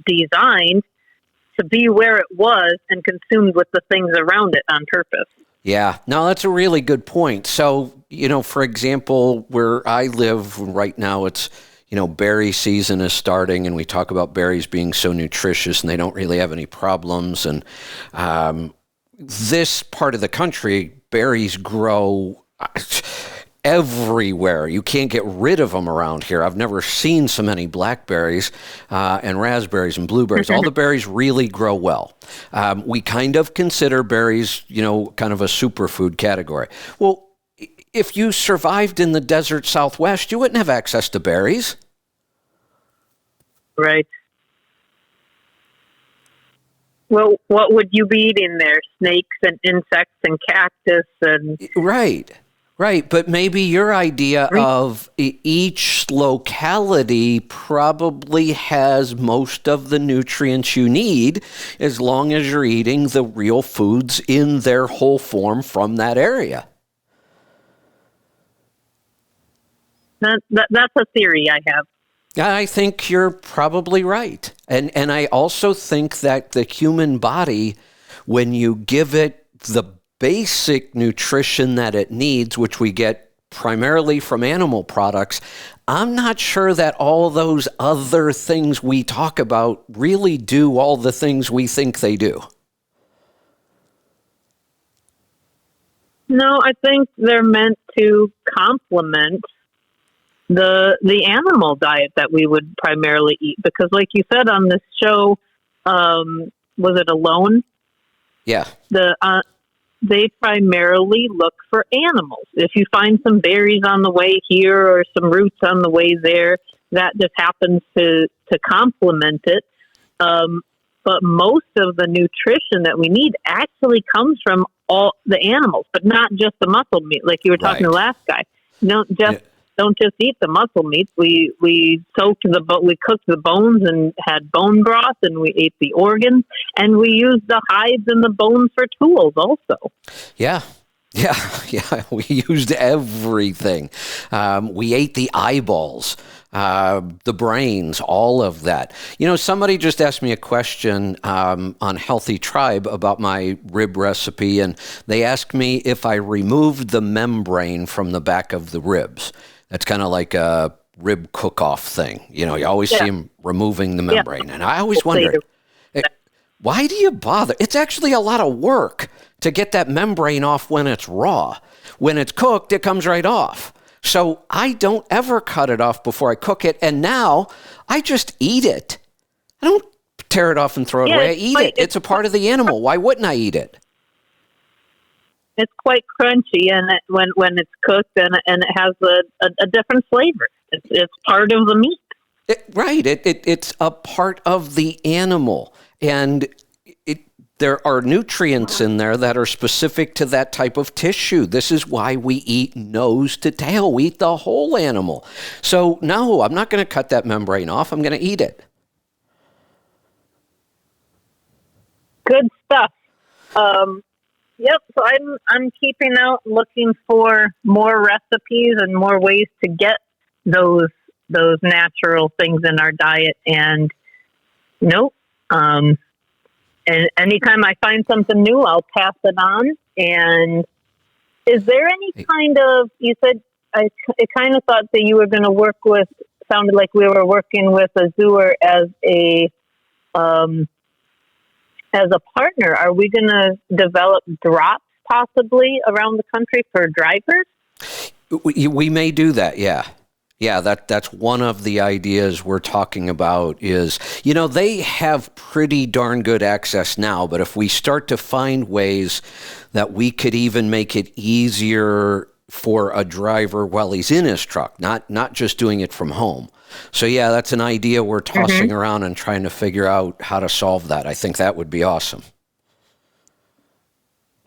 D: designed to be where it was and consumed with the things around it on purpose.
A: Yeah, no, that's a really good point. So, for example, where I live right now, it's, berry season is starting, and we talk about berries being so nutritious and they don't really have any problems. And this part of the country, berries grow everywhere. You can't get rid of them around here. I've never seen so many blackberries and raspberries and blueberries. All the berries really grow well. We kind of consider berries, kind of a superfood category. Well, if you survived in the desert Southwest, you wouldn't have access to berries.
D: Right. Well, what would you be eating there? Snakes and insects and cactus and...
A: Right, but maybe your idea of each locality probably has most of the nutrients you need as long as you're eating the real foods in their whole form from that area.
D: That's a theory I have.
A: I think you're probably right. And I also think that the human body, when you give it the basic nutrition that it needs, which we get primarily from animal products, I'm not sure that all those other things we talk about really do all the things we think they do.
D: No, I think they're meant to complement the animal diet that we would primarily eat. Because like you said on this show, was it Alone?
A: Yeah.
D: They primarily look for animals. If you find some berries on the way here or some roots on the way there, that just happens to complement it. But most of the nutrition that we need actually comes from all the animals, but not just the muscle meat. Like you were talking to the last guy. Don't just eat the muscle meat. We cooked the bones and had bone broth, and we ate the organs, and we used the hides and the bones for tools also.
A: Yeah. We used everything. We ate the eyeballs, the brains, all of that. Somebody just asked me a question on Healthy Tribe about my rib recipe, and they asked me if I removed the membrane from the back of the ribs. That's kind of like a rib cook-off thing. You always see them removing the membrane. And I always wondered, why do you bother? It's actually a lot of work to get that membrane off when it's raw. When it's cooked, it comes right off. So I don't ever cut it off before I cook it. And now I just eat it. I don't tear it off and throw it away. I eat it. It's a part of the animal. Why wouldn't I eat it?
D: It's quite crunchy, and when it's cooked, and it has a different flavor. It's part of the meat.
A: It's a part of the animal, and there are nutrients in there that are specific to that type of tissue. This is why we eat nose to tail. We eat the whole animal. So no, I'm not going to cut that membrane off. I'm going to eat it.
D: Good stuff. Yep. So I'm keeping out, looking for more recipes and more ways to get those natural things in our diet. And and anytime I find something new, I'll pass it on. And is there any kind of, you said, I kind of thought that you were going to work with, sounded like we were working with Azure as a partner. Are we going to develop drops possibly around the country for drivers?
A: We may do that, yeah. Yeah, that's one of the ideas we're talking about is, they have pretty darn good access now, but if we start to find ways that we could even make it easier for a driver while he's in his truck, not just doing it from home. So yeah, that's an idea we're tossing around and trying to figure out how to solve that. I think that would be awesome.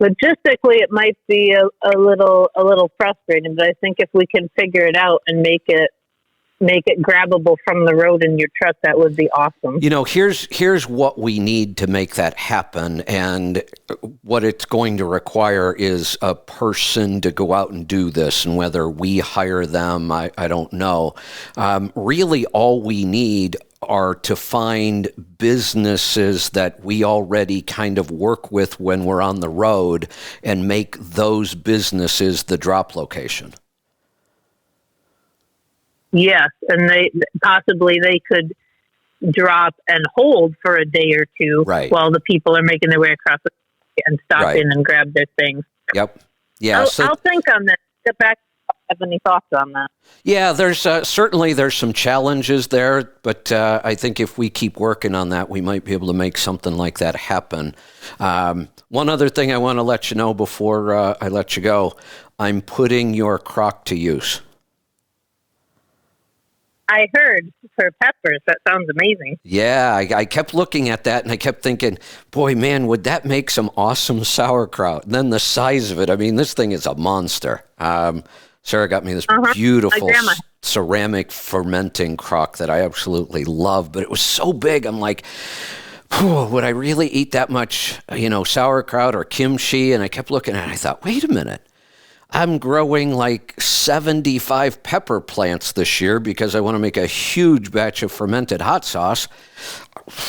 D: Logistically, it might be a little frustrating, but I think if we can figure it out and make it grabbable from the road in your truck, that would be awesome.
A: Here's what we need to make that happen, and what it's going to require is a person to go out and do this, and whether we hire them, I don't know. Really, all we need are to find businesses that we already kind of work with when we're on the road and make those businesses the drop location.
D: Yes, and they could drop and hold for a day or two while the people are making their way across the street and stop in and grab their things.
A: Yep. Yeah.
D: I'll think on that. Get back. Have any thoughts on that?
A: Yeah, there's certainly some challenges there, but I think if we keep working on that, we might be able to make something like that happen. One other thing I want to let you know before I let you go, I'm putting your crock to use.
D: I heard for peppers. That sounds amazing.
A: Yeah, I kept looking at that and I kept thinking, boy, man, would that make some awesome sauerkraut? And then the size of it, I mean, this thing is a monster. Sarah got me this beautiful ceramic fermenting crock that I absolutely love, but it was so big. I'm like, would I really eat that much, sauerkraut or kimchi? And I kept looking at it and I thought, wait a minute. I'm growing like 75 pepper plants this year because I want to make a huge batch of fermented hot sauce.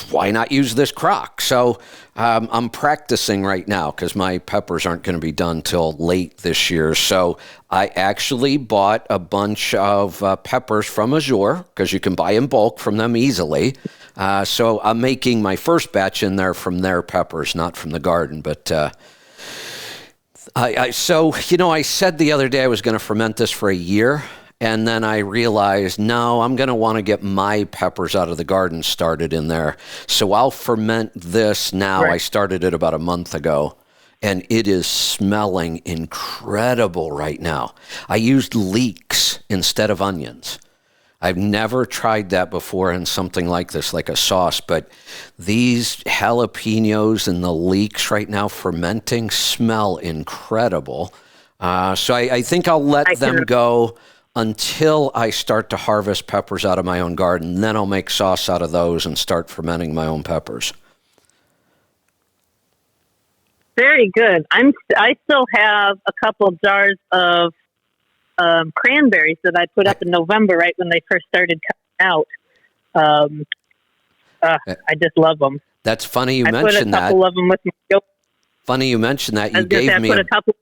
A: Why not use this crock? So I'm practicing right now because my peppers aren't going to be done till late this year. So I actually bought a bunch of peppers from Azure because you can buy in bulk from them easily. So I'm making my first batch in there from their peppers, not from the garden, but... I said the other day I was going to ferment this for a year, and then I realized, no, I'm going to want to get my peppers out of the garden started in there. So I'll ferment this now. Right. I started it about a month ago, and it is smelling incredible right now. I used leeks instead of onions. I've never tried that before in something like this, like a sauce, but these jalapenos and the leeks right now fermenting smell incredible. So I think I'll let them go until I start to harvest peppers out of my own garden. Then I'll make sauce out of those and start fermenting my own peppers.
D: Very good. I still have a couple jars of cranberries that I put up in November, right when they first started coming out. I just love them.
A: That's funny you
D: I
A: mentioned that.
D: put a couple of them with my yogurt.
A: Funny you mentioned that. You gave me a
D: couple.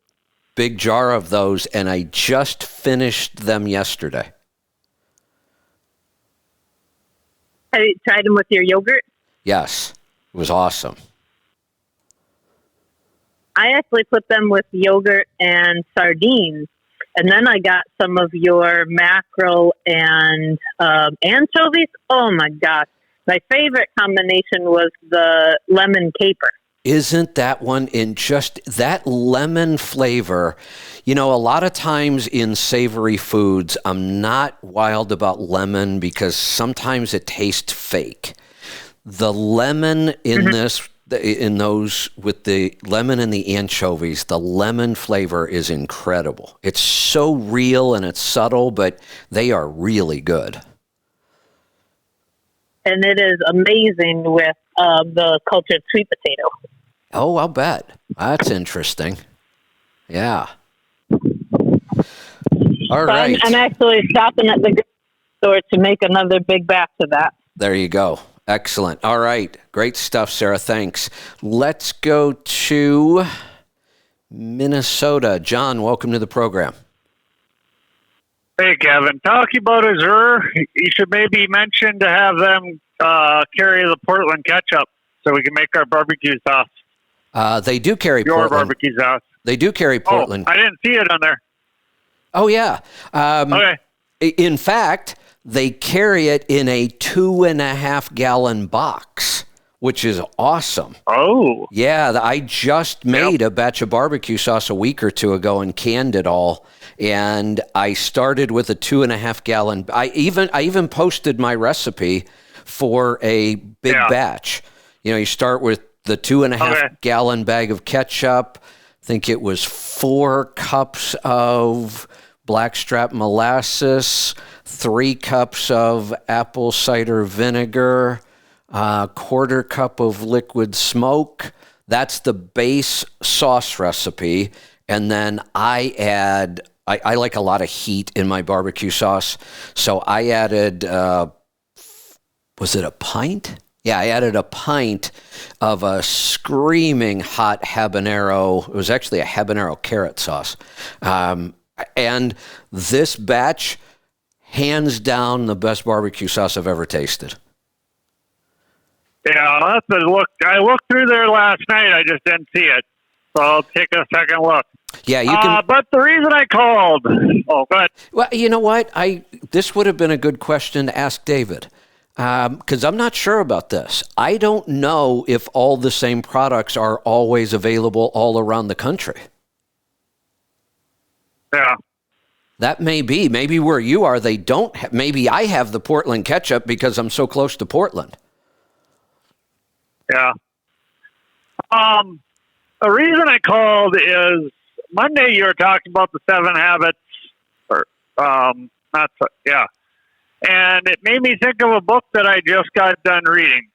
A: big jar of those, and I just finished them yesterday.
D: Have you tried them with your yogurt?
A: Yes, it was awesome.
D: I actually put them with yogurt and sardines. And then I got some of your mackerel and anchovies. Oh, my gosh. My favorite combination was the lemon caper.
A: Isn't that one in just that lemon flavor? You know, a lot of times in savory foods, I'm not wild about lemon because sometimes it tastes fake. The lemon in those with the lemon and the anchovies, the lemon flavor is incredible. It's so real and it's subtle, but they are really good.
D: And it is amazing with the cultured sweet potato.
A: Oh, I'll bet. That's interesting. Yeah. All right.
D: I'm actually stopping at the store to make another big batch of that.
A: There you go. Excellent. All right. Great stuff, Sarah. Thanks. Let's go to Minnesota. John, welcome to the program.
E: Hey, Kevin. Talking about Azure, you should maybe mention to have them carry the Portland ketchup so we can make our barbecue sauce.
A: They do carry
E: Your
A: Portland.
E: barbecue sauce.
A: They do carry Portland.
E: Oh, I didn't see it on there.
A: Oh, yeah.
E: Okay.
A: In fact, they carry it in a 2.5 gallon box, which is awesome.
E: Oh.
A: Yeah, I just made a batch of barbecue sauce a week or two ago and canned it all. And I started with a 2.5 gallon. I even posted my recipe for a big batch. You know, you start with the 2.5 gallon bag of ketchup. I think it was 4 cups of blackstrap molasses, 3 cups of apple cider vinegar, a 1/4 cup of liquid smoke. That's the base sauce recipe. And then I add, I like a lot of heat in my barbecue sauce. So I added, was it a pint? Yeah, I added a pint of a screaming hot habanero. It was actually a habanero carrot sauce. And this batch, hands down, the best barbecue sauce I've ever tasted.
E: Yeah, I'll have to look. I looked through there last night. I just didn't see it. So I'll take a second look.
A: Yeah, you can.
E: But the reason I called. Oh, go ahead.
A: Well, you know what? This would have been a good question to ask David. Because I'm not sure about this. I don't know if all the same products are always available all around the country.
E: Yeah.
A: That may be. Maybe where you are, they don't. Maybe I have the Portland ketchup because I'm so close to Portland.
E: Yeah. The reason I called is Monday you were talking about the 7 habits. And it made me think of a book that I just got done reading.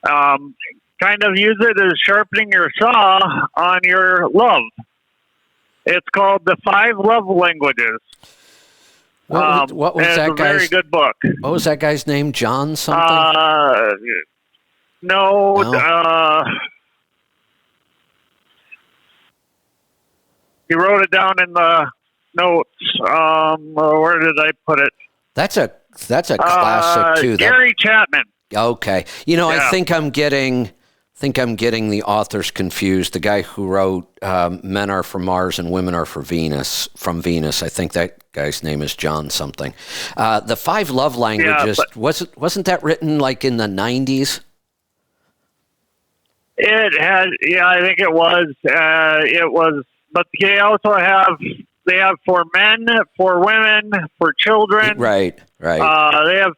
E: Kind of use it as sharpening your saw on your love. It's called The 5 Love Languages.
A: What was that
E: guy's? It's a very good book.
A: What was that guy's name? John something?
E: No. He wrote it down in the notes. Where did I put it?
A: That's a classic too.
E: Gary Chapman.
A: Okay. You know, I think I'm getting the authors confused. The guy who wrote Men Are From Mars and Women Are From Venus. I think that guy's name is John something. The 5 Love Languages, wasn't that written like in the 90s?
E: It had, I think it was. But they also have They have for men, for women, for children.
A: Right.
E: They have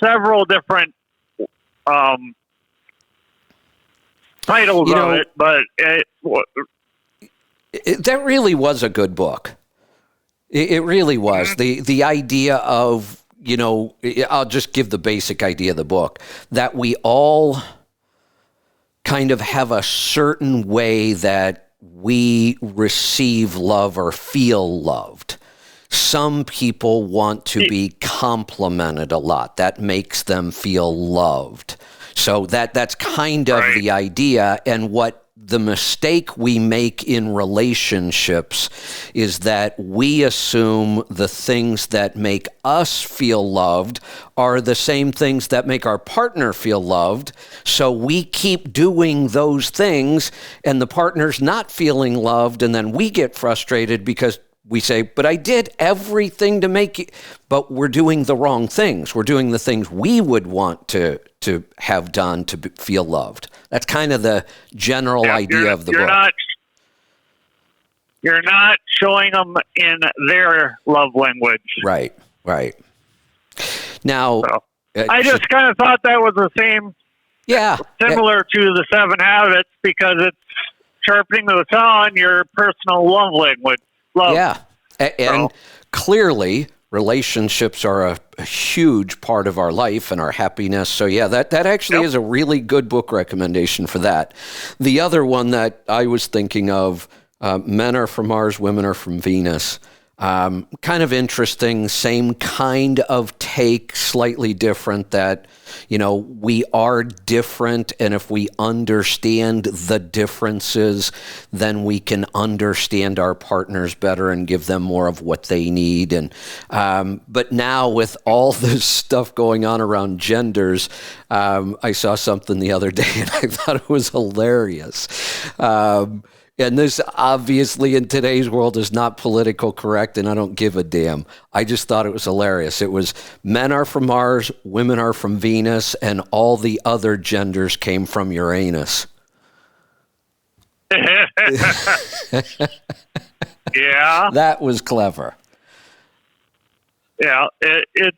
E: several different titles of it, but
A: that really was a good book. It really was. The idea of, I'll just give the basic idea of the book, that we all kind of have a certain way that we receive love or feel loved. Some people want to be complimented a lot. That makes them feel loved. So that's kind of the idea. And what the mistake we make in relationships is that we assume the things that make us feel loved are the same things that make our partner feel loved. So we keep doing those things and the partner's not feeling loved. And then we get frustrated because we say, but I did everything to make it, but we're doing the wrong things. We're doing the things we would want to have done to feel loved. That's kind of the general idea of the book.
E: You're not showing them in their love language.
A: Right. Now,
E: I just kind of thought that was the same.
A: Yeah.
E: Similar to the 7 Habits, because it's sharpening the saw in your personal love language.
A: Yeah. And clearly, relationships are a huge part of our life and our happiness. So, yeah, that actually is a really good book recommendation for that. The other one that I was thinking of, Men Are From Mars, Women Are From Venus. Kind of interesting, same kind of take, slightly different, that, we are different. And if we understand the differences, then we can understand our partners better and give them more of what they need. And but now with all this stuff going on around genders, I saw something the other day and I thought it was hilarious. And this obviously in today's world is not political correct, and I don't give a damn. I just thought it was hilarious. It was men are from Mars, women are from Venus, and all the other genders came from Uranus.
E: Yeah.
A: That was clever.
E: Yeah, it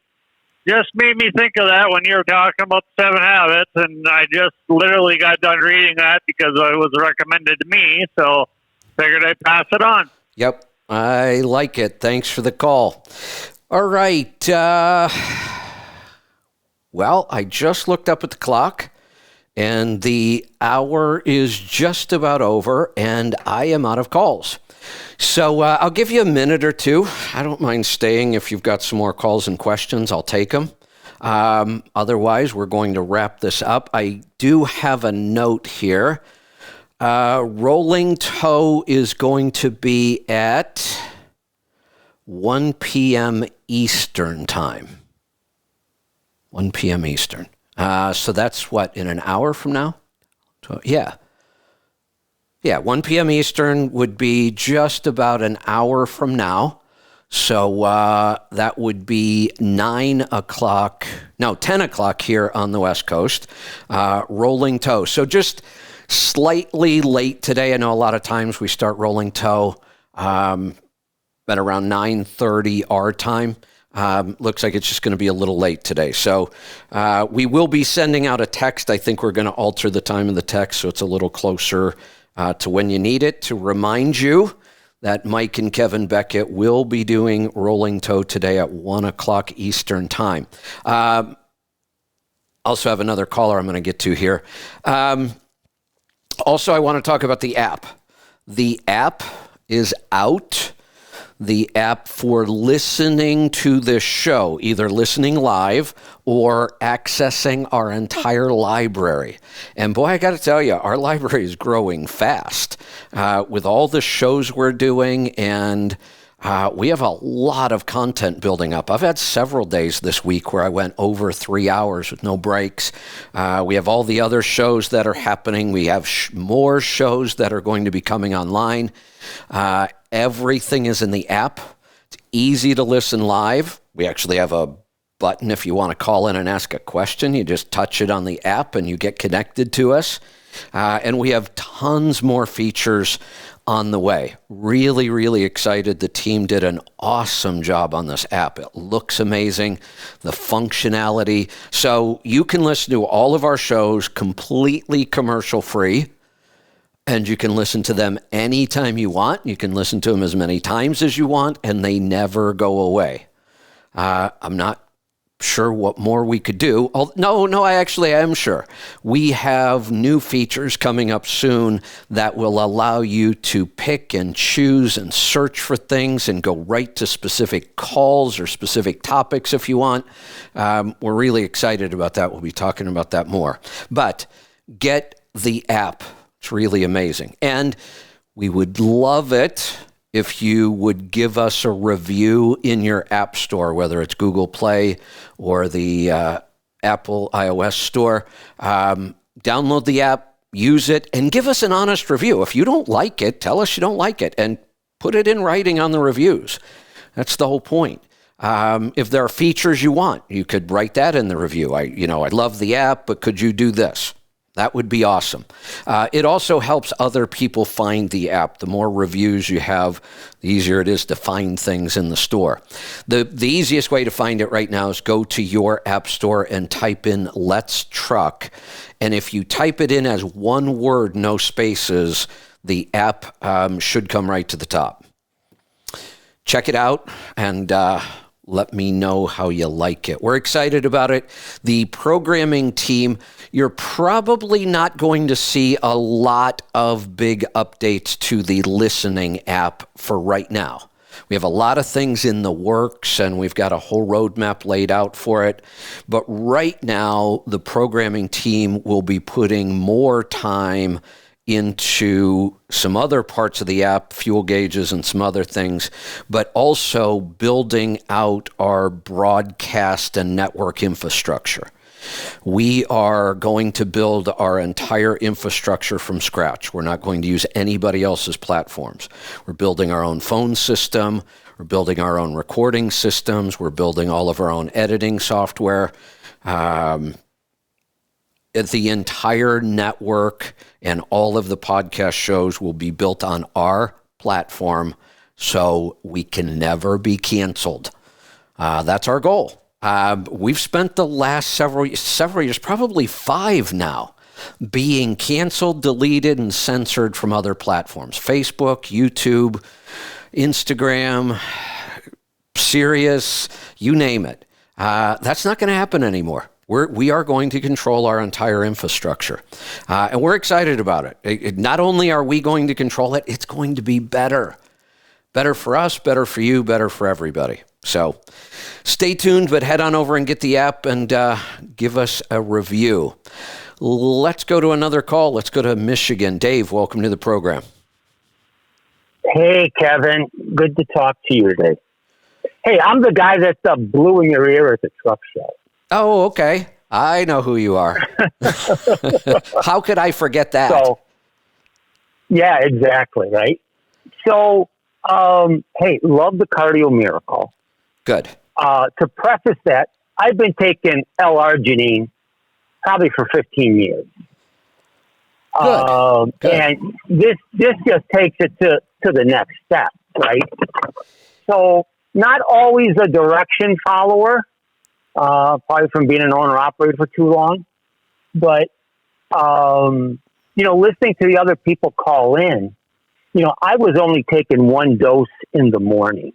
E: just made me think of that when you were talking about the 7 Habits, and I just literally got done reading that because it was recommended to me, so figured I'd pass it on.
A: Yep, I like it. Thanks for the call. All right. Well, I just looked up at the clock, and the hour is just about over, and I am out of calls. So I'll give you a minute or two. I don't mind staying. If you've got some more calls and questions, I'll take them. Otherwise, we're going to wrap this up. I do have a note here. Rolling Toe is going to be at 1 p.m. Eastern time. 1 p.m. Eastern. So that's what, in an hour from now? So, yeah. Yeah, 1 p.m. Eastern would be just about an hour from now. So that would be 10 o'clock here on the West Coast. Rolling Toe. So just slightly late today. I know a lot of times we start Rolling Toe at around 9:30 our time. Looks like it's just going to be a little late today. So we will be sending out a text. I think we're going to alter the time of the text so it's a little closer to when you need it, to remind you that Mike and Kevin Beckett will be doing Rolling Toe today at 1 o'clock Eastern time. Also have another caller I'm going to get to here. Also, I want to talk about the app. The app is out. The app for listening to this show, either listening live or accessing our entire library. And boy, I got to tell you, our library is growing fast with all the shows we're doing, and we have a lot of content building up. I've had several days this week where I went over 3 hours with no breaks. We have all the other shows that are happening. We have more shows that are going to be coming online. Everything is in the app. It's easy to listen live. We actually have a button if you want to call in and ask a question. You just touch it on the app and you get connected to us. And we have tons more features on the way. Really, really excited. The team did an awesome job on this app. It looks amazing, the functionality. So you can listen to all of our shows completely commercial free, and you can listen to them anytime you want. You can listen to them as many times as you want, and they never go away. I'm not sure what more we could do. I am sure. We have new features coming up soon that will allow you to pick and choose and search for things and go right to specific calls or specific topics if you want. We're really excited about that. We'll be talking about that more. But get the app. It's really amazing. And we would love it if you would give us a review in your app store, whether it's Google Play or the Apple iOS store. Download the app, use it, and give us an honest review. If you don't like it, tell us you don't like it, and put it in writing on the reviews. That's the whole point. If there are features you want, you could write that in the review. I love the app, but could you do this? That would be awesome. It also helps other people find the app. The more reviews you have, the easier it is to find things in the store. The easiest way to find it right now is go to your app store and type in Let's Truck. And if you type it in as one word, no spaces, the app should come right to the top. Check it out and let me know how you like it. We're excited about it. The programming team, you're probably not going to see a lot of big updates to the listening app for right now. We have a lot of things in the works, and we've got a whole roadmap laid out for it. But right now, the programming team will be putting more time into some other parts of the app, fuel gauges and some other things, but also building out our broadcast and network infrastructure. We are going to build our entire infrastructure from scratch. We're not going to use anybody else's platforms. We're building our own phone system. We're building our own recording systems. We're building all of our own editing software. The entire network and all of the podcast shows will be built on our platform, so we can never be canceled. That's our goal. We've spent the last several years, probably 5 now, being canceled, deleted, and censored from other platforms. Facebook, YouTube, Instagram, Sirius, you name it. That's not going to happen anymore. We are going to control our entire infrastructure, and we're excited about it. Not only are we going to control it, it's going to be better. Better for us, better for you, better for everybody. So stay tuned, but head on over and get the app and give us a review. Let's go to another call. Let's go to Michigan. Dave, welcome to the program.
F: Hey, Kevin. Good to talk to you today. Hey, I'm the guy that blew in your ear at the truck show.
A: Oh, okay. I know who you are. How could I forget that?
F: So, yeah, exactly, right? So, hey, love the Cardio Miracle.
A: Good.
F: To preface that, I've been taking L-arginine probably for 15 years.
A: Good.
F: And this just takes it to the next step, right? So, not always a direction follower. Probably from being an owner-operator for too long. But, listening to the other people call in, I was only taking one dose in the morning.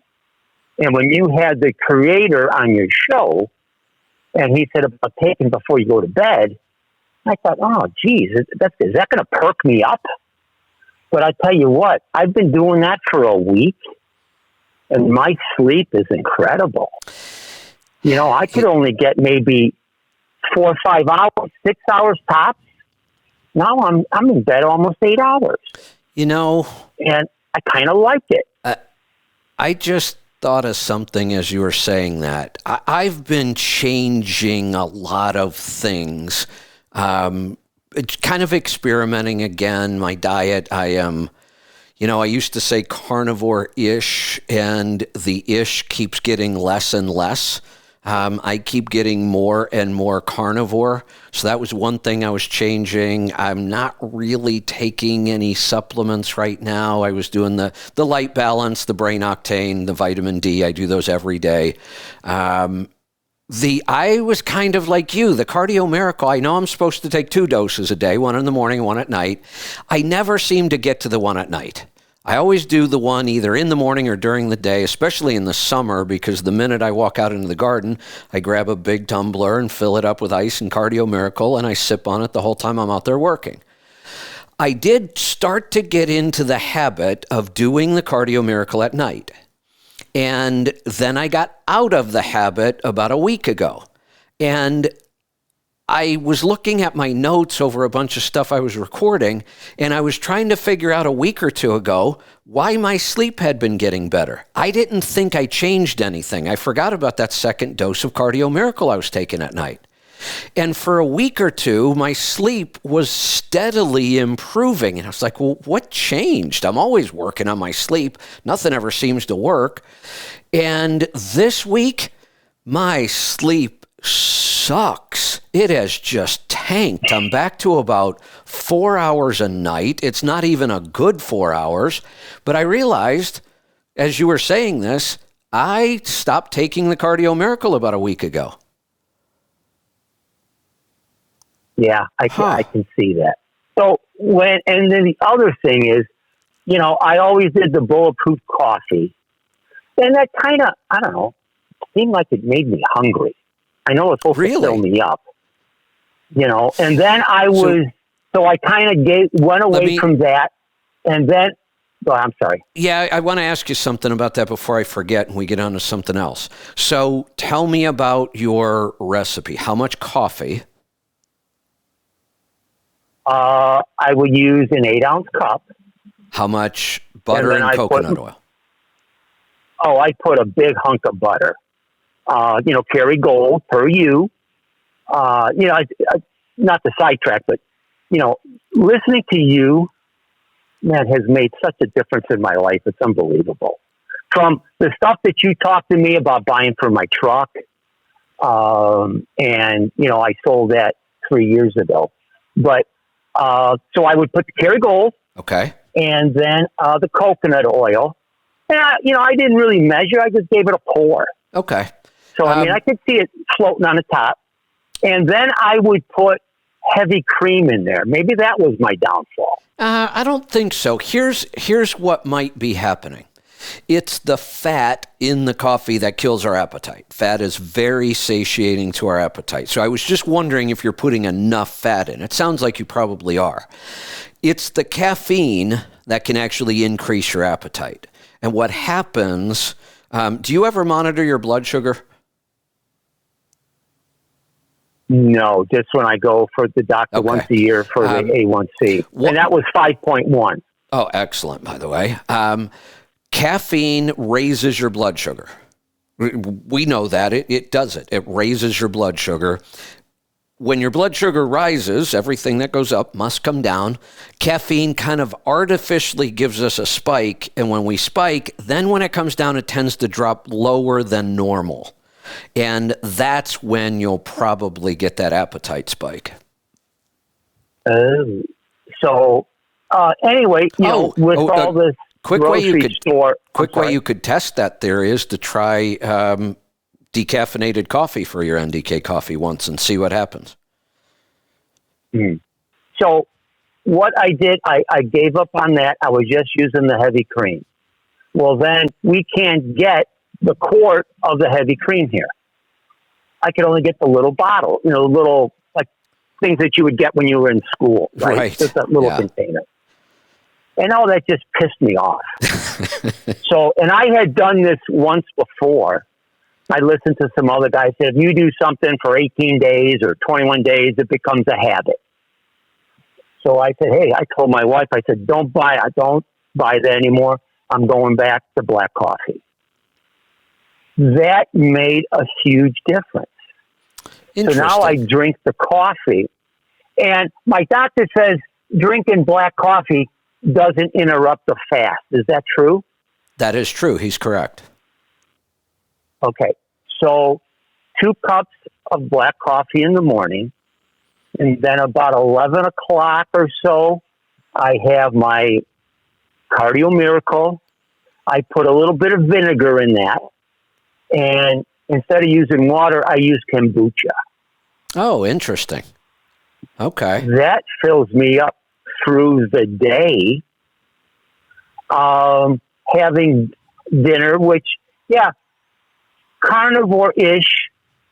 F: And when you had the creator on your show, and he said about taking before you go to bed, I thought, oh, geez, is that going to perk me up? But I tell you what, I've been doing that for a week, and my sleep is incredible. I could only get maybe 4 or 5 hours, 6 hours tops. Now I'm in bed almost 8 hours. And I kind of like it.
A: I just thought of something as you were saying that. I've been changing a lot of things, kind of experimenting again. My diet, I am... I used to say carnivore-ish, and the ish keeps getting less and less. I keep getting more and more carnivore. So that was one thing I was changing. I'm not really taking any supplements right now. I was doing the Light Balance, the Brain Octane, the vitamin D. I do those every day. I was kind of like you, the Cardio Miracle. I know I'm supposed to take 2 doses a day, one in the morning, one at night. I never seem to get to the one at night. I always do the one either in the morning or during the day, especially in the summer, because the minute I walk out into the garden, I grab a big tumbler and fill it up with ice and Cardio Miracle, and I sip on it the whole time I'm out there working. I did start to get into the habit of doing the Cardio Miracle at night. And then I got out of the habit about a week ago. And I was looking at my notes over a bunch of stuff I was recording, and I was trying to figure out a week or two ago why my sleep had been getting better. I didn't think I changed anything. I forgot about that second dose of Cardio Miracle I was taking at night. And for a week or two, my sleep was steadily improving. And I was like, well, what changed? I'm always working on my sleep. Nothing ever seems to work. And this week, my sleep sucks. It has just tanked. I'm back to about 4 hours a night. It's not even a good 4 hours. But I realized, as you were saying this, I stopped taking the Cardio Miracle about a week ago.
F: Yeah, I can see that. So and then the other thing is, I always did the bulletproof coffee, and that kind of, I don't know, seemed like it made me hungry. I know it's supposed to fill me up, and then so I kind of went away from that, and then, I'm sorry.
A: Yeah, I want to ask you something about that before I forget and we get on to something else. So tell me about your recipe. How much coffee?
F: I would use an 8-ounce cup.
A: How much butter and coconut oil?
F: Oh, I put a big hunk of butter. Kerrygold per you. Not to sidetrack, but, listening to you, man, has made such a difference in my life. It's unbelievable. From the stuff that you talked to me about buying for my truck, and, I sold that 3 years ago. But, so I would put the Kerrygold.
A: Okay.
F: And then the coconut oil. And, I didn't really measure. I just gave it a pour.
A: Okay.
F: So, I could see it floating on the top. And then I would put heavy cream in there. Maybe that was my downfall.
A: I don't think so. Here's what might be happening. It's the fat in the coffee that kills our appetite. Fat is very satiating to our appetite. So I was just wondering if you're putting enough fat in. It sounds like you probably are. It's the caffeine that can actually increase your appetite. And what happens, do you ever monitor your blood sugar?
F: No, just when I go for the doctor once a year for the A1C. And that was 5.1.
A: Oh, excellent, by the way. Caffeine raises your blood sugar. We know that. It does it. It raises your blood sugar. When your blood sugar rises, everything that goes up must come down. Caffeine kind of artificially gives us a spike. And when we spike, then when it comes down, it tends to drop lower than normal. And that's when you'll probably get that appetite spike.
F: So, anyway, with all this
A: quick way you could test that theory is to try decaffeinated coffee for your NDK coffee once and see what happens.
F: So what I did, I gave up on that. I was just using the heavy cream. Well, then we can't get the quart of the heavy cream here. I could only get the little bottle, little like things that you would get when you were in school, right? Just that little container. And all that just pissed me off. So, and I had done this once before. I listened to some other guys say, if you do something for 18 days or 21 days, it becomes a habit. So I said, hey, I told my wife, I said, don't buy that anymore. I'm going back to black coffee. That made a huge difference. So now I drink the coffee, and my doctor says drinking black coffee doesn't interrupt the fast. Is that true?
A: That is true. He's correct.
F: Okay. So 2 cups of black coffee in the morning. And then about 11 o'clock or so, I have my Cardio Miracle. I put a little bit of vinegar in that. And instead of using water, I use kombucha.
A: Oh, interesting. Okay.
F: That fills me up through the day. Having dinner, which, yeah, carnivore-ish.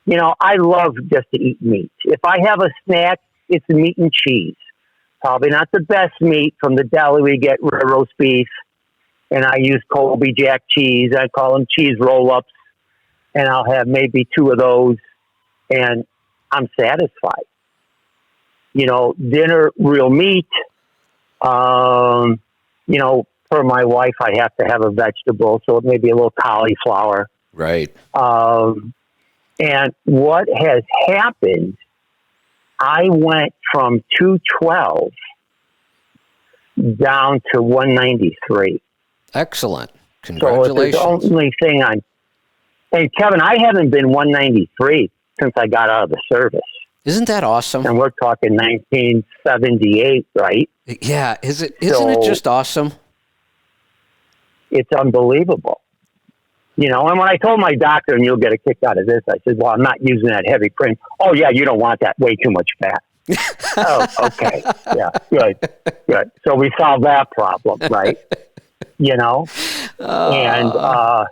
F: You know, I love just to eat meat. If I have a snack, it's meat and cheese. Probably not the best meat from the deli. We get rare roast beef, and I use Colby Jack cheese. I call them cheese roll-ups, and I'll have maybe 2 of those, and I'm satisfied. You know, dinner, real meat. You know, for my wife, I have to have a vegetable, so it may be a little cauliflower.
A: Right.
F: And what has happened, I went from 212 down to 193.
A: Excellent.
F: So
A: Congratulations.
F: it's the only thing and Kevin, I haven't been 193 since I got out of the service.
A: Isn't that awesome?
F: And we're talking 1978, right?
A: Yeah. Isn't it just awesome?
F: It's unbelievable. You know, and when I told my doctor, and you'll get a kick out of this, I said, well, I'm not using that heavy cream. Oh, yeah, you don't want that. Way too much fat. Oh, okay. Yeah, good. So we solved that problem, right? You know? And I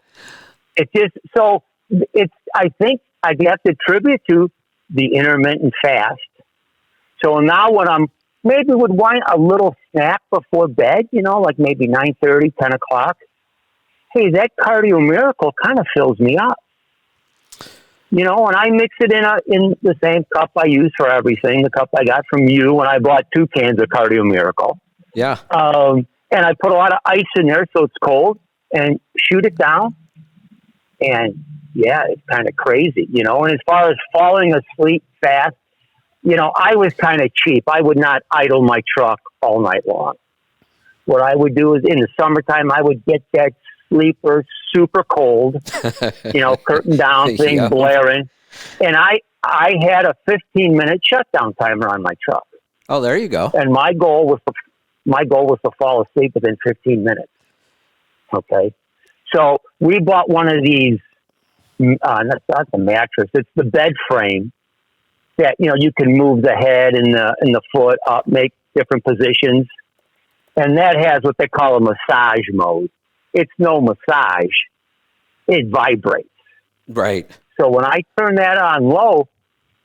F: think I have to attribute to the intermittent fast. So now when I'm maybe would want a little snack before bed, you know, like maybe 9:30, 10 o'clock. Hey, that Cardio Miracle kind of fills me up. You know, and I mix it in the same cup I use for everything, the cup I got from you when I bought 2 cans of Cardio Miracle.
A: Yeah.
F: And I put a lot of ice in there so it's cold and shoot it down. And yeah, it's kind of crazy, you know. And as far as falling asleep fast, you know, I was kind of cheap. I would not idle my truck all night long. What I would do is in the summertime, I would get that sleeper super cold, you know, curtain down thing
A: Yeah.
F: blaring. And I had a 15-minute shutdown timer on my truck.
A: Oh, there you go.
F: And my goal was to fall asleep within 15 minutes. Okay. So we bought one of these, not the mattress, it's the bed frame that, you know, you can move the head and the foot up, make different positions. And that has what they call a massage mode. It's no massage. It vibrates.
A: Right.
F: So when I turn that on low,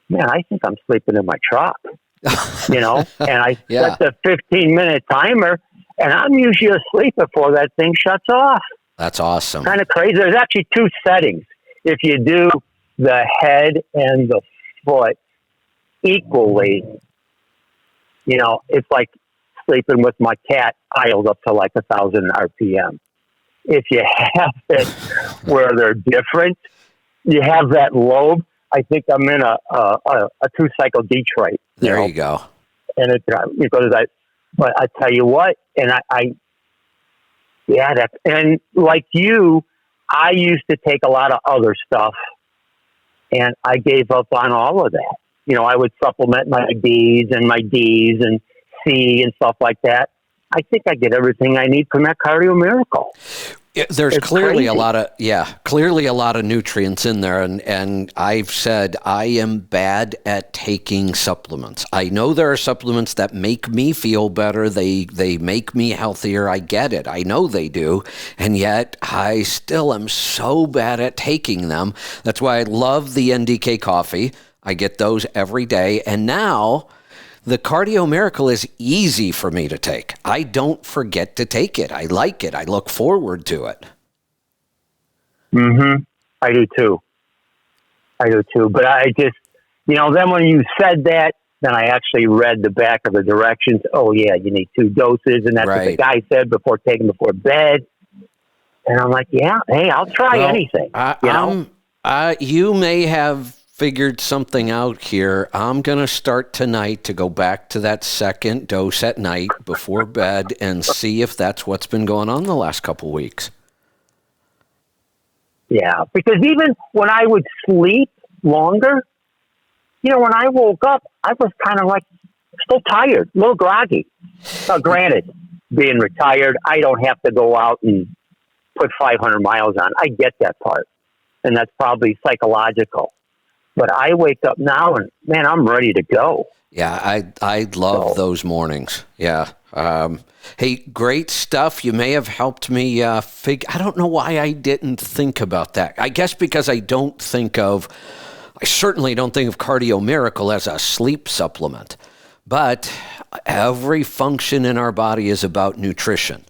F: man, I think I'm sleeping in my truck, you know, and I
A: Yeah.
F: set the 15-minute timer and I'm usually asleep before that thing shuts off.
A: That's awesome.
F: Kind of crazy. There's actually 2 settings. If you do the head and the foot equally, you know, it's like sleeping with my cat dialed up to like 1,000 RPM. If you have it where they're different, you have that lobe. I think I'm in a 2-cycle Detroit.
A: There you go.
F: And it goes that. But I tell you what, and and like you, I used to take a lot of other stuff, and I gave up on all of that. You know, I would supplement my B's and my D's and C and stuff like that. I think I get everything I need from that Cardio Miracle.
A: There's
F: It's
A: clearly
F: crazy.
A: clearly a lot of nutrients in there, and I've said I am bad at taking supplements. I know there are supplements that make me feel better. They make me healthier. I get it. I know they do, and yet I still am so bad at taking them. That's why I love the NDK coffee. I get those every day, and now the Cardio Miracle is easy for me to take. I don't forget to take it. I like it. I look forward to it.
F: Mm-hmm. I do too. But I just, you know, then when you said that, then I actually read the back of the directions. Oh, yeah, you need 2 doses. And that's what the
A: Right.
F: guy said before bed. And I'm like, yeah, hey, I'll try anything. You know?
A: You may have figured something out here. I'm going to start tonight to go back to that second dose at night before bed and see if that's what's been going on the last couple weeks.
F: Yeah, because even when I would sleep longer, when I woke up, I was kind of like still tired, a little groggy. Now, granted, being retired, I don't have to go out and put 500 miles on. I get that part, and that's probably psychological. But I wake up now, and man, I'm ready to go.
A: Yeah, I love those mornings. Yeah. Hey, great stuff. You may have helped me I don't know why I didn't think about that. I guess because I certainly don't think of Cardio Miracle as a sleep supplement. But every function in our body is about nutrition.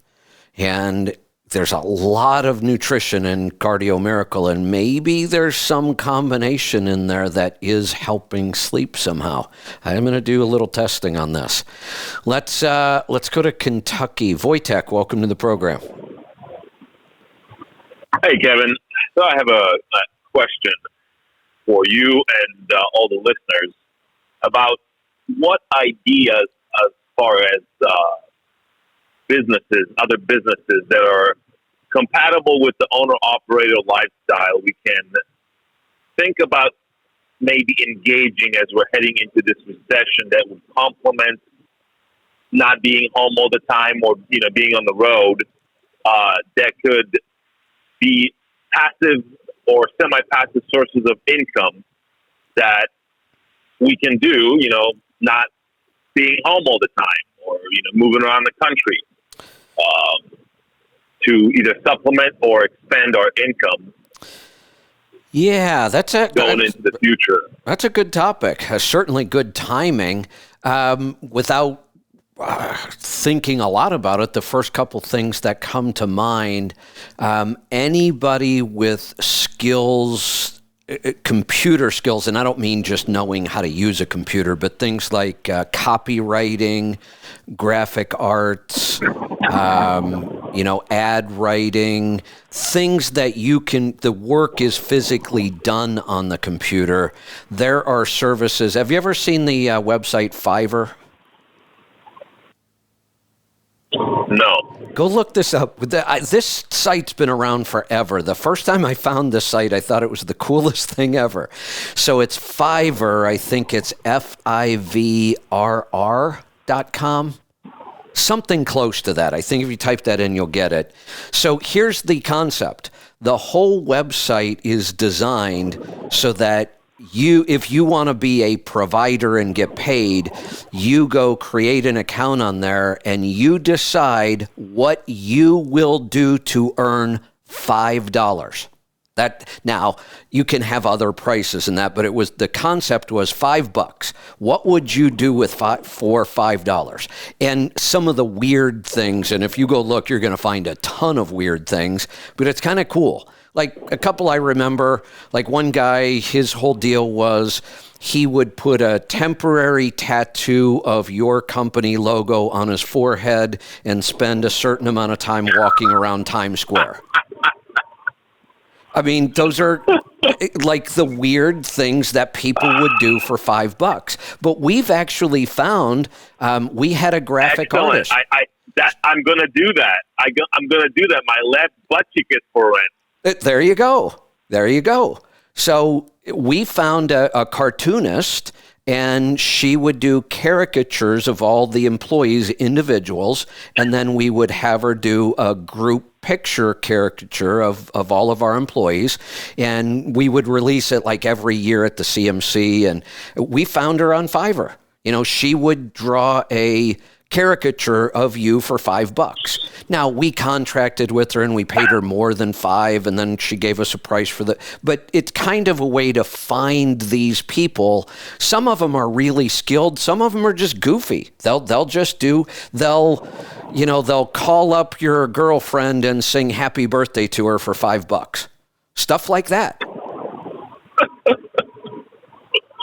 A: And there's a lot of nutrition in Cardio Miracle, and maybe there's some combination in there that is helping sleep somehow. I'm going to do a little testing on this. Let's go to Kentucky. Wojtek, welcome to the program.
G: Hey, Kevin. So I have a question for you and all the listeners about what ideas as far as other businesses that are compatible with the owner-operator lifestyle we can think about maybe engaging as we're heading into this recession that would complement not being home all the time or, being on the road, that could be passive or semi-passive sources of income that we can do, not being home all the time or, moving around the country, to either supplement or expand our income.
A: Yeah,
G: going into the future.
A: That's a good topic. Certainly good timing. Without thinking a lot about it, the first couple things that come to mind, anybody with skills, computer skills, and I don't mean just knowing how to use a computer, but things like copywriting, graphic arts, ad writing, things that the work is physically done on the computer. There are services. Have you ever seen the website Fiverr?
G: No.
A: Go look this up. This site's been around forever. The first time I found this site, I thought it was the coolest thing ever. So it's Fiverr. I think it's FIVRR.com. Something close to that. I think if you type that in, you'll get it. So here's the concept. The whole website is designed so that if you want to be a provider and get paid, you go create an account on there and you decide what you will do to earn $5. Now you can have other prices in that, but the concept was $5. What would you do for $5? And some of the weird things, and if you go look, you're going to find a ton of weird things, but it's kind of cool. Like a couple I remember, like one guy, his whole deal was he would put a temporary tattoo of your company logo on his forehead and spend a certain amount of time walking around Times Square. I mean, those are like the weird things that people would do for $5. But we've actually found, we had a graphic artist.
G: I'm going to do that. I'm going to do that. My left butt cheek is for rent.
A: There you go. So we found a cartoonist, and she would do caricatures of all the employees, individuals, and then we would have her do a group picture caricature of all of our employees, and we would release it like every year at the CMC, and we found her on Fiverr. She would draw a caricature of you for $5. Now, we contracted with her and we paid her more than $5, and then she gave us a price for but it's kind of a way to find these people. Some of them are really skilled. Some of them are just goofy. They'll call up your girlfriend and sing happy birthday to her for $5. Stuff like that.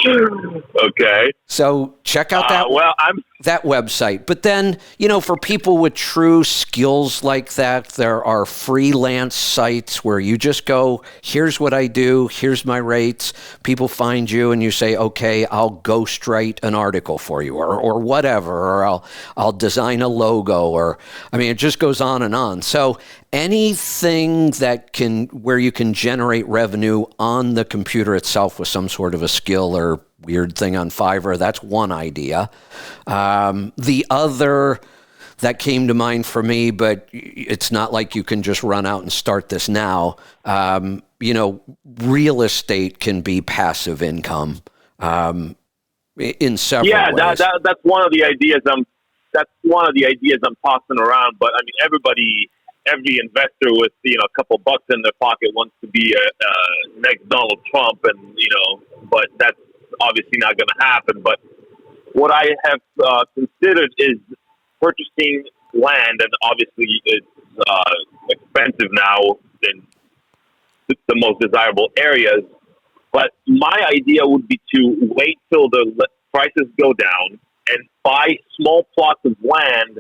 G: Okay.
A: So check out that website. But then, for people with true skills like that, there are freelance sites where you just go, here's what I do, here's my rates. People find you and you say, okay, I'll ghostwrite an article for you or whatever, or I'll design a logo, it just goes on and on. So anything where you can generate revenue on the computer itself with some sort of a skill or weird thing on Fiverr, that's one idea. The other that came to mind for me, but it's not like you can just run out and start this now. Real estate can be passive income in several ways.
G: Yeah, that's one of the ideas. That's one of the ideas I'm tossing around. But every investor with a couple bucks in their pocket wants to be a next Donald Trump, and but that's obviously not going to happen. But what I have considered is purchasing land, and obviously it's expensive now in the most desirable areas. But my idea would be to wait till the prices go down and buy small plots of land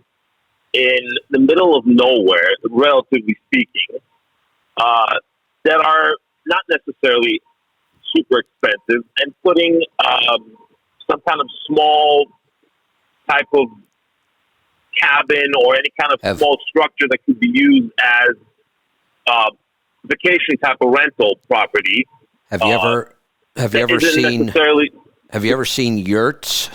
G: in the middle of nowhere, relatively speaking, that are not necessarily super expensive, and putting some kind of small type of cabin or any kind of small structure that could be used as vacation type of rental property.
A: Have you ever seen yurts?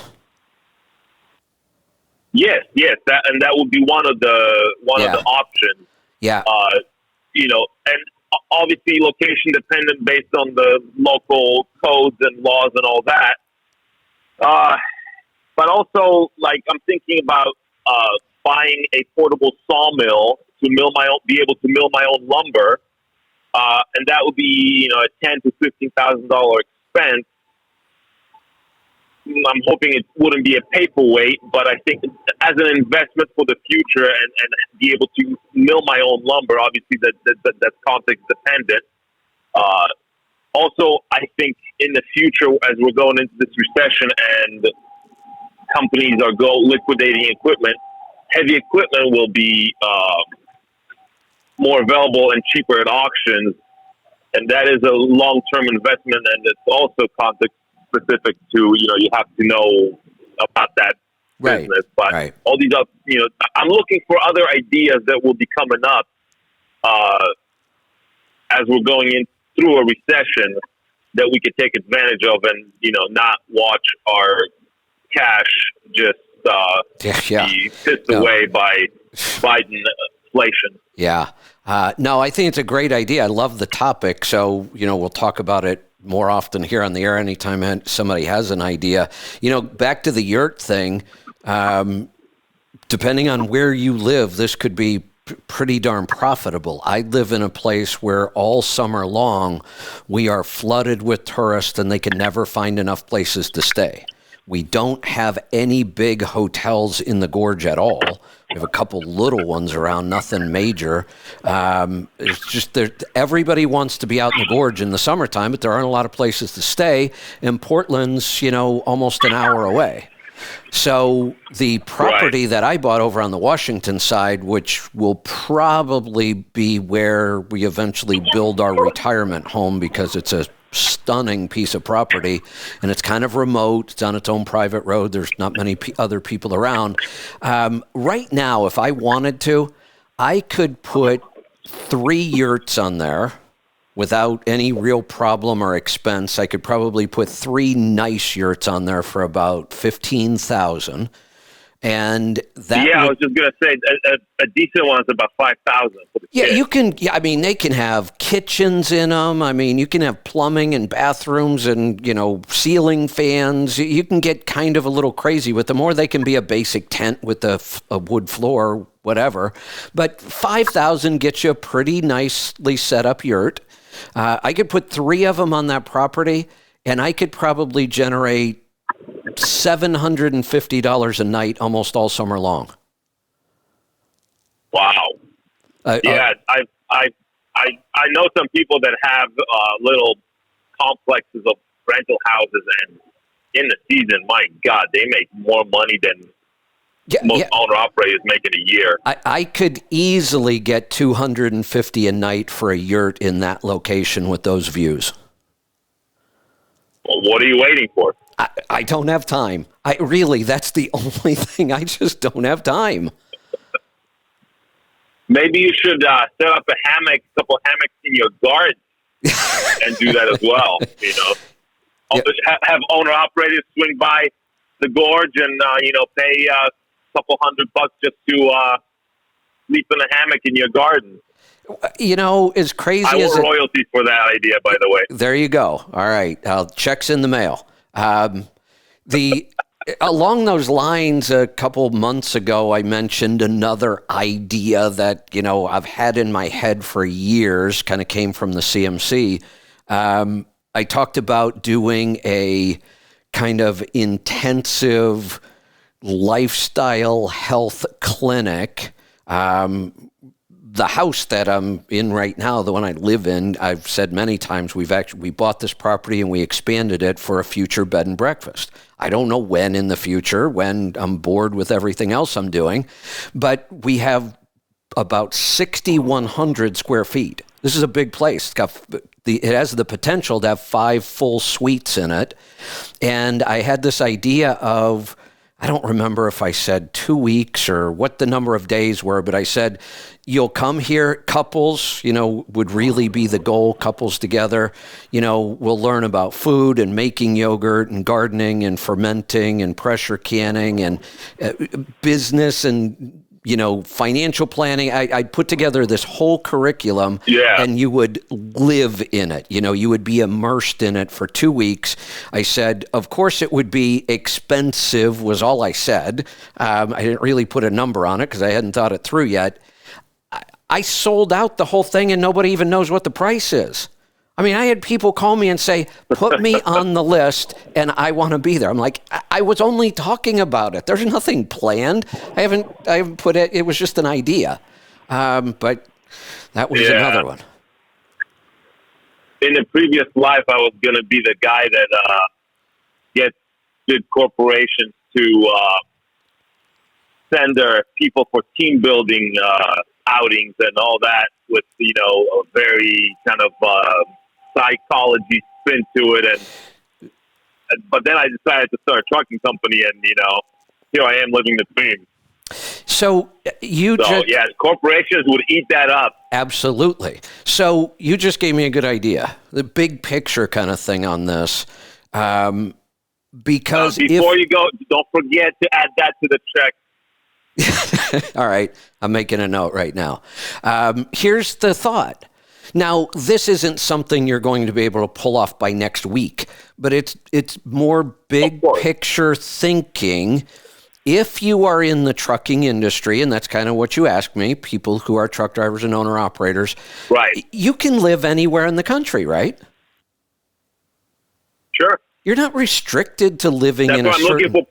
G: Yes, that would be one of the options.
A: Yeah.
G: And obviously location dependent based on the local codes and laws and all that. But also, I'm thinking about buying a portable sawmill to be able to mill my own lumber, and that would be a $10,000 to $15,000 expense. I'm hoping it wouldn't be a paperweight, but I think as an investment for the future and be able to mill my own lumber, obviously that's context dependent. Also, I think in the future, as we're going into this recession and companies are liquidating equipment, heavy equipment will be more available and cheaper at auctions. And that is a long-term investment, and it's also context specific to, you have to know about that business. But all these other, I'm looking for other ideas that will be coming up as we're going in through a recession that we could take advantage of, and not watch our cash just be pissed away by Biden inflation.
A: Yeah. No, I think it's a great idea. I love the topic. So, we'll talk about it more often here on the air anytime somebody has an idea. Back to the yurt thing, depending on where you live, this could be pretty darn profitable. I live in a place where all summer long we are flooded with tourists and they can never find enough places to stay. We don't have any big hotels in the gorge at all. We have a couple little ones around, nothing major. It's just everybody wants to be out in the gorge in the summertime, but there aren't a lot of places to stay. And Portland's, almost an hour away. So the property that I bought over on the Washington side, which will probably be where we eventually build our retirement home because it's a stunning piece of property and it's kind of remote. It's on its own private road. There's not many other people around. Right now, if I wanted to, I could put 3 yurts on there without any real problem or expense. I could probably put 3 nice yurts on there for about $15,000. And that
G: I was just going to say a decent one is about $5,000.
A: Yeah, you can. Yeah, they can have kitchens in them. You can have plumbing and bathrooms and ceiling fans. You can get kind of a little crazy with them, or they can be a basic tent with a wood floor, whatever. But $5,000 gets you a pretty nicely set up yurt. I could put 3 of them on that property, and I could probably generate $750 a night almost all summer long.
G: Wow. I know some people that have little complexes of rental houses, and in the season, my God, they make more money than most owner-operators make in a year.
A: I could easily get $250 a night for a yurt in that location with those views.
G: Well, what are you waiting for?
A: I don't have time. That's the only thing. I just don't have time.
G: Maybe you should set up a couple hammocks in your garden and do that as well. Have owner-operators swing by the gorge and, pay couple $100 just to sleep in a hammock in your garden.
A: As crazy
G: I
A: as
G: want royalties for that idea, by the way.
A: There you go. All right, check's in the mail. Along those lines, a couple months ago, I mentioned another idea that I've had in my head for years. Kind of came from the CMC. I talked about doing a kind of intensive lifestyle health clinic. The house that I'm in right now, the one I live in, I've said many times, we bought this property and we expanded it for a future bed and breakfast. I don't know when in the future, when I'm bored with everything else I'm doing, but we have about 6,100 square feet. This is a big place. It has the potential to have 5 full suites in it. And I had this idea of, I don't remember if I said 2 weeks or what the number of days were, but I said, you'll come here, couples, would really be the goal, couples together. We'll learn about food and making yogurt and gardening and fermenting and pressure canning and business and, financial planning. I'd put together this whole curriculum and you would live in it. You would be immersed in it for 2 weeks. I said, of course it would be expensive was all I said. I didn't really put a number on it because I hadn't thought it through yet. I sold out the whole thing and nobody even knows what the price is. I mean, I had people call me and say, put me on the list and I want to be there. I'm like, I was only talking about it. There's nothing planned. I haven't put it. It was just an idea. But that was another one.
G: In a previous life, I was going to be the guy that gets big corporations to send their people for team building outings and all that with, a very kind of psychology spin to it. But then I decided to start a trucking company and, here I am living the dream.
A: So
G: corporations would eat that up.
A: Absolutely. So you just gave me a good idea. The big picture kind of thing on this. Because
G: before you go, don't forget to add that to the check.
A: All right. I'm making a note right now. Here's the thought. Now, this isn't something you're going to be able to pull off by next week, but it's more big picture thinking. If you are in the trucking industry, and that's kind of what you asked me, people who are truck drivers and owner-operators,
G: right? You
A: can live anywhere in the country, right?
G: Sure.
A: You're not restricted to living in a certain...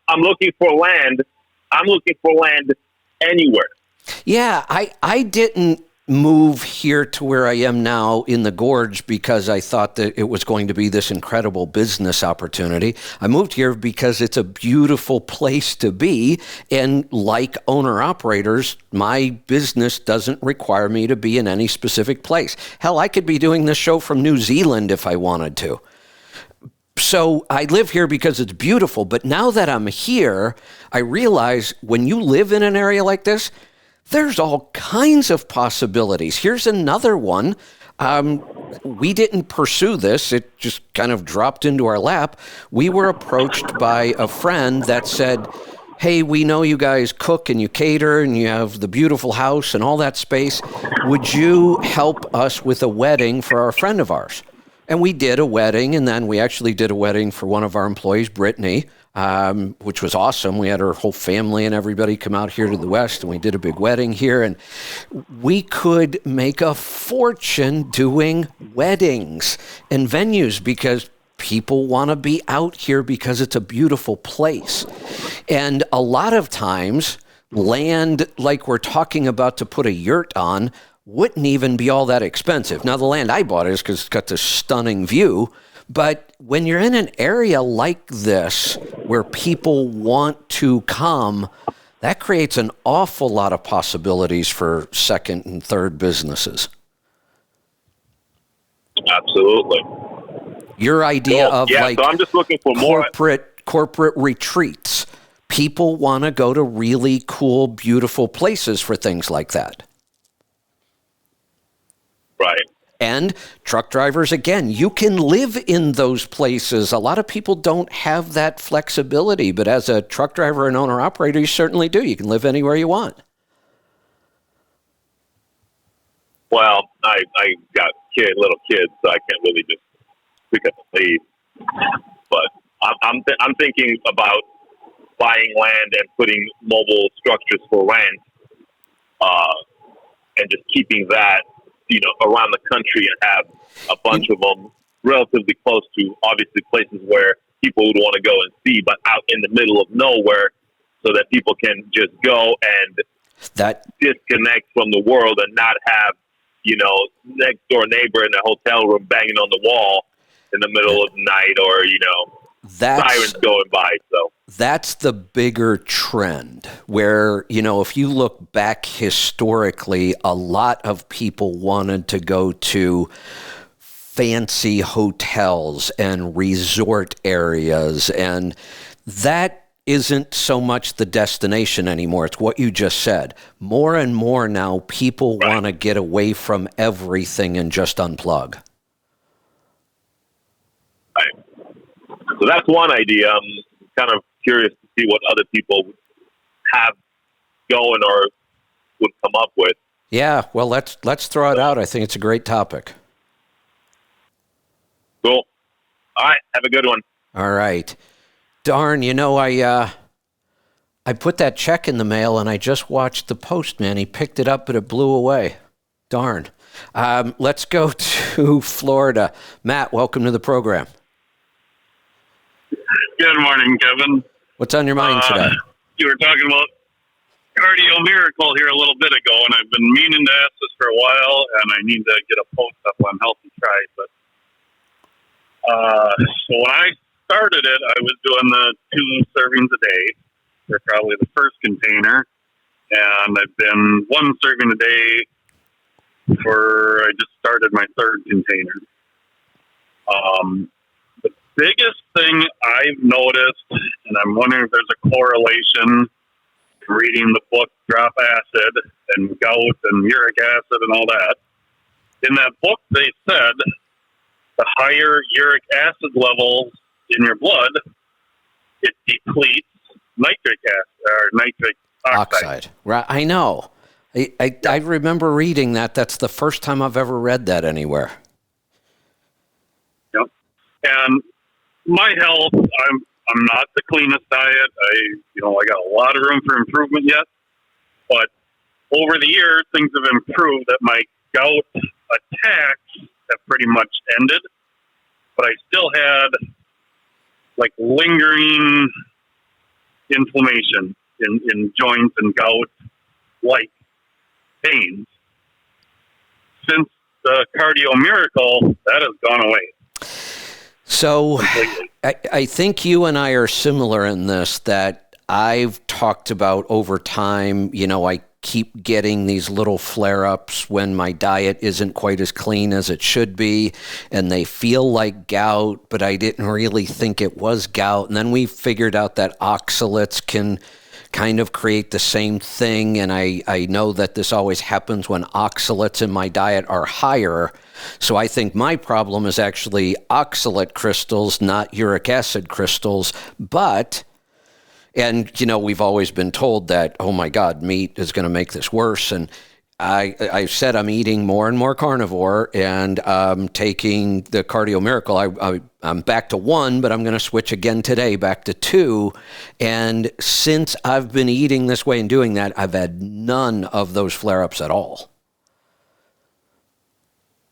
G: I'm looking for land. I'm looking for land anywhere.
A: Yeah, I didn't move here to where I am now in the Gorge because I thought that it was going to be this incredible business opportunity. I moved here because it's a beautiful place to be. And like owner-operators, my business doesn't require me to be in any specific place. Hell, I could be doing this show from New Zealand if I wanted to. So I live here because it's beautiful, but now that I'm here, I realize when you live in an area like this, there's all kinds of possibilities. Here's another one. We didn't pursue this. It just kind of dropped into our lap. We were approached by a friend that said, hey, we know you guys cook and you cater and you have the beautiful house and all that space. Would you help us with a wedding for a friend of ours? And we did a wedding, and then we actually did a wedding for one of our employees, Brittany, which was awesome. We had her whole family and everybody come out here to the West, and we did a big wedding here. And we could make a fortune doing weddings and venues because people want to be out here because it's a beautiful place. And a lot of times, land like we're talking about to put a yurt on wouldn't even be all that expensive. Now, the land I bought is because it's got this stunning view, But when you're in an area like this where people want to come, that creates an awful lot of possibilities for second and third businesses.
G: Absolutely.
A: Your idea of
G: so I'm just looking for
A: corporate retreats. People want to go to really cool, beautiful places for things like that.
G: Right.
A: And truck drivers, again, you can live in those places. A lot of people don't have that flexibility, but as a truck driver and owner-operator, you certainly do. You can live anywhere you want.
G: Well, I got little kids, so I can't really just pick up and leave. But I'm thinking about buying land and putting mobile structures for rent, and just keeping that, around the country and have a bunch of them relatively close to, obviously, places where people would want to go and see, but out in the middle of nowhere, so that people can just go and disconnect from the world and not have, next door neighbor in a hotel room banging on the wall in the middle of the night, or, sirens going by. So
A: that's the bigger trend where, if you look back historically, a lot of people wanted to go to fancy hotels and resort areas, and that isn't so much the destination anymore. It's what you just said. More and more now, people want to get away from everything and just unplug.
G: Right. So that's one idea. I'm kind of curious to see what other people have going or would come up with.
A: Yeah, well, let's throw it out. I think it's a great topic.
G: Cool. All right, have a good one.
A: All right. Darn, I put that check in the mail and I just watched the postman. He picked it up, but it blew away. Darn. Let's go to Florida. Matt, welcome to the program.
H: Good morning, Kevin.
A: What's on your mind today?
H: You were talking about Cardio Miracle here a little bit ago, and I've been meaning to ask this for a while, and I need to get a post up on Healthy Try. But so when I started it, I was doing the 2 servings a day. They're probably the first container, and I've been 1 serving a day I just started my 3rd container. The biggest thing I've noticed, and I'm wondering if there's a correlation, reading the book Drop Acid and gout and uric acid and all that. In that book, they said the higher uric acid levels in your blood, it depletes nitric acid or nitric oxide.
A: Right, I know. I remember reading that. That's the first time I've ever read that anywhere.
H: Yep. And my health, I'm not the cleanest diet. I got a lot of room for improvement yet. But over the years, things have improved. That my gout attacks have pretty much ended. But I still had lingering inflammation in joints and gout, pains. Since the Cardio Miracle, that has gone away.
A: So I think you and I are similar in this, that I've talked about over time. I keep getting these little flare-ups when my diet isn't quite as clean as it should be, and they feel like gout, but I didn't really think it was gout. And then we figured out that oxalates can kind of create the same thing, and I know that this always happens when oxalates in my diet are higher. So I think my problem is actually oxalate crystals, not uric acid crystals. And we've always been told that, oh my God, meat is going to make this worse. And I said I'm eating more and more carnivore, and taking the Cardio Miracle. I'm back to 1, but I'm going to switch again today back to 2. And since I've been eating this way and doing that, I've had none of those flare-ups at all.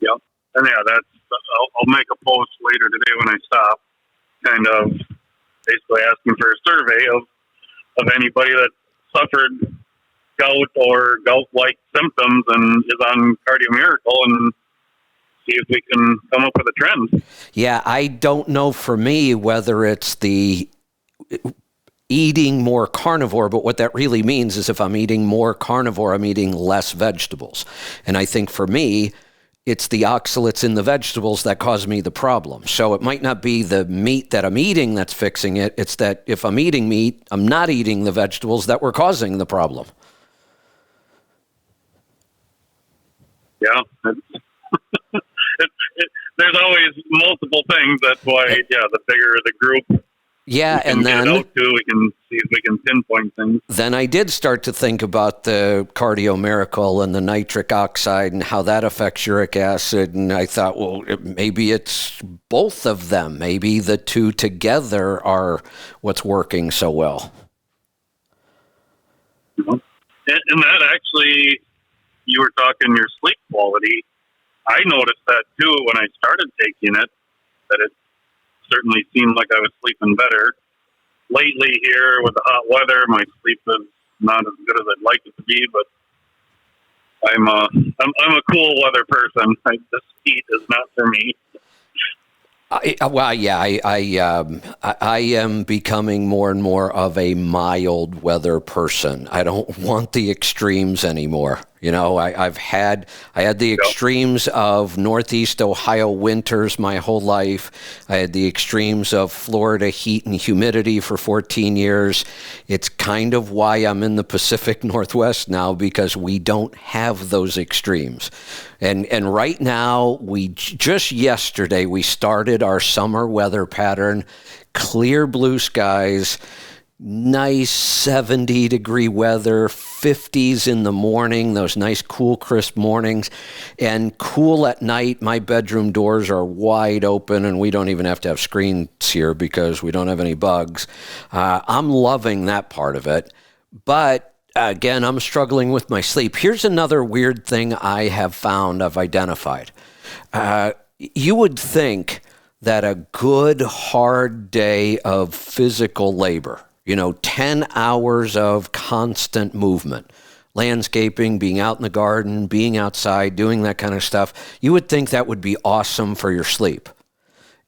H: Yep. And I'll make a post later today when I stop, kind of basically asking for a survey of anybody that suffered gout or gout-like symptoms and is on Cardio Miracle, and see if we can come up with a trend.
A: Yeah, I don't know for me whether it's the eating more carnivore, but what that really means is if I'm eating more carnivore, I'm eating less vegetables. And I think for me, it's the oxalates in the vegetables that cause me the problem. So it might not be the meat that I'm eating that's fixing it. It's that if I'm eating meat, I'm not eating the vegetables that were causing the problem.
H: Yeah. There's always multiple things. That's why, the bigger the group,
A: yeah,
H: we can get it out to, we can see if we can pinpoint things.
A: Then I did start to think about the Cardio Miracle and the nitric oxide and how that affects uric acid. And I thought, well, maybe it's both of them. Maybe the two together are what's working so well.
H: And that actually, you were talking your sleep quality. I noticed that too when I started taking it, that it certainly seemed like I was sleeping better. Lately here with the hot weather, my sleep is not as good as I'd like it to be, but I'm a cool weather person. This heat is not for me.
A: I am becoming more and more of a mild weather person. I don't want the extremes anymore. You know, I had the extremes of Northeast Ohio winters my whole life. I had the extremes of Florida heat and humidity for 14 years. It's kind of why I'm in the Pacific Northwest now, because we don't have those extremes. And right now, just yesterday, we started our summer weather pattern, clear blue skies, nice 70-degree weather, 50s in the morning, those nice, cool, crisp mornings, and cool at night. My bedroom doors are wide open, and we don't even have to have screens here because we don't have any bugs. I'm loving that part of it. But again, I'm struggling with my sleep. Here's another weird thing I have found, I've identified. You would think that a good, hard day of physical labor, 10 hours of constant movement, landscaping, being out in the garden, being outside, doing that kind of stuff, you would think that would be awesome for your sleep.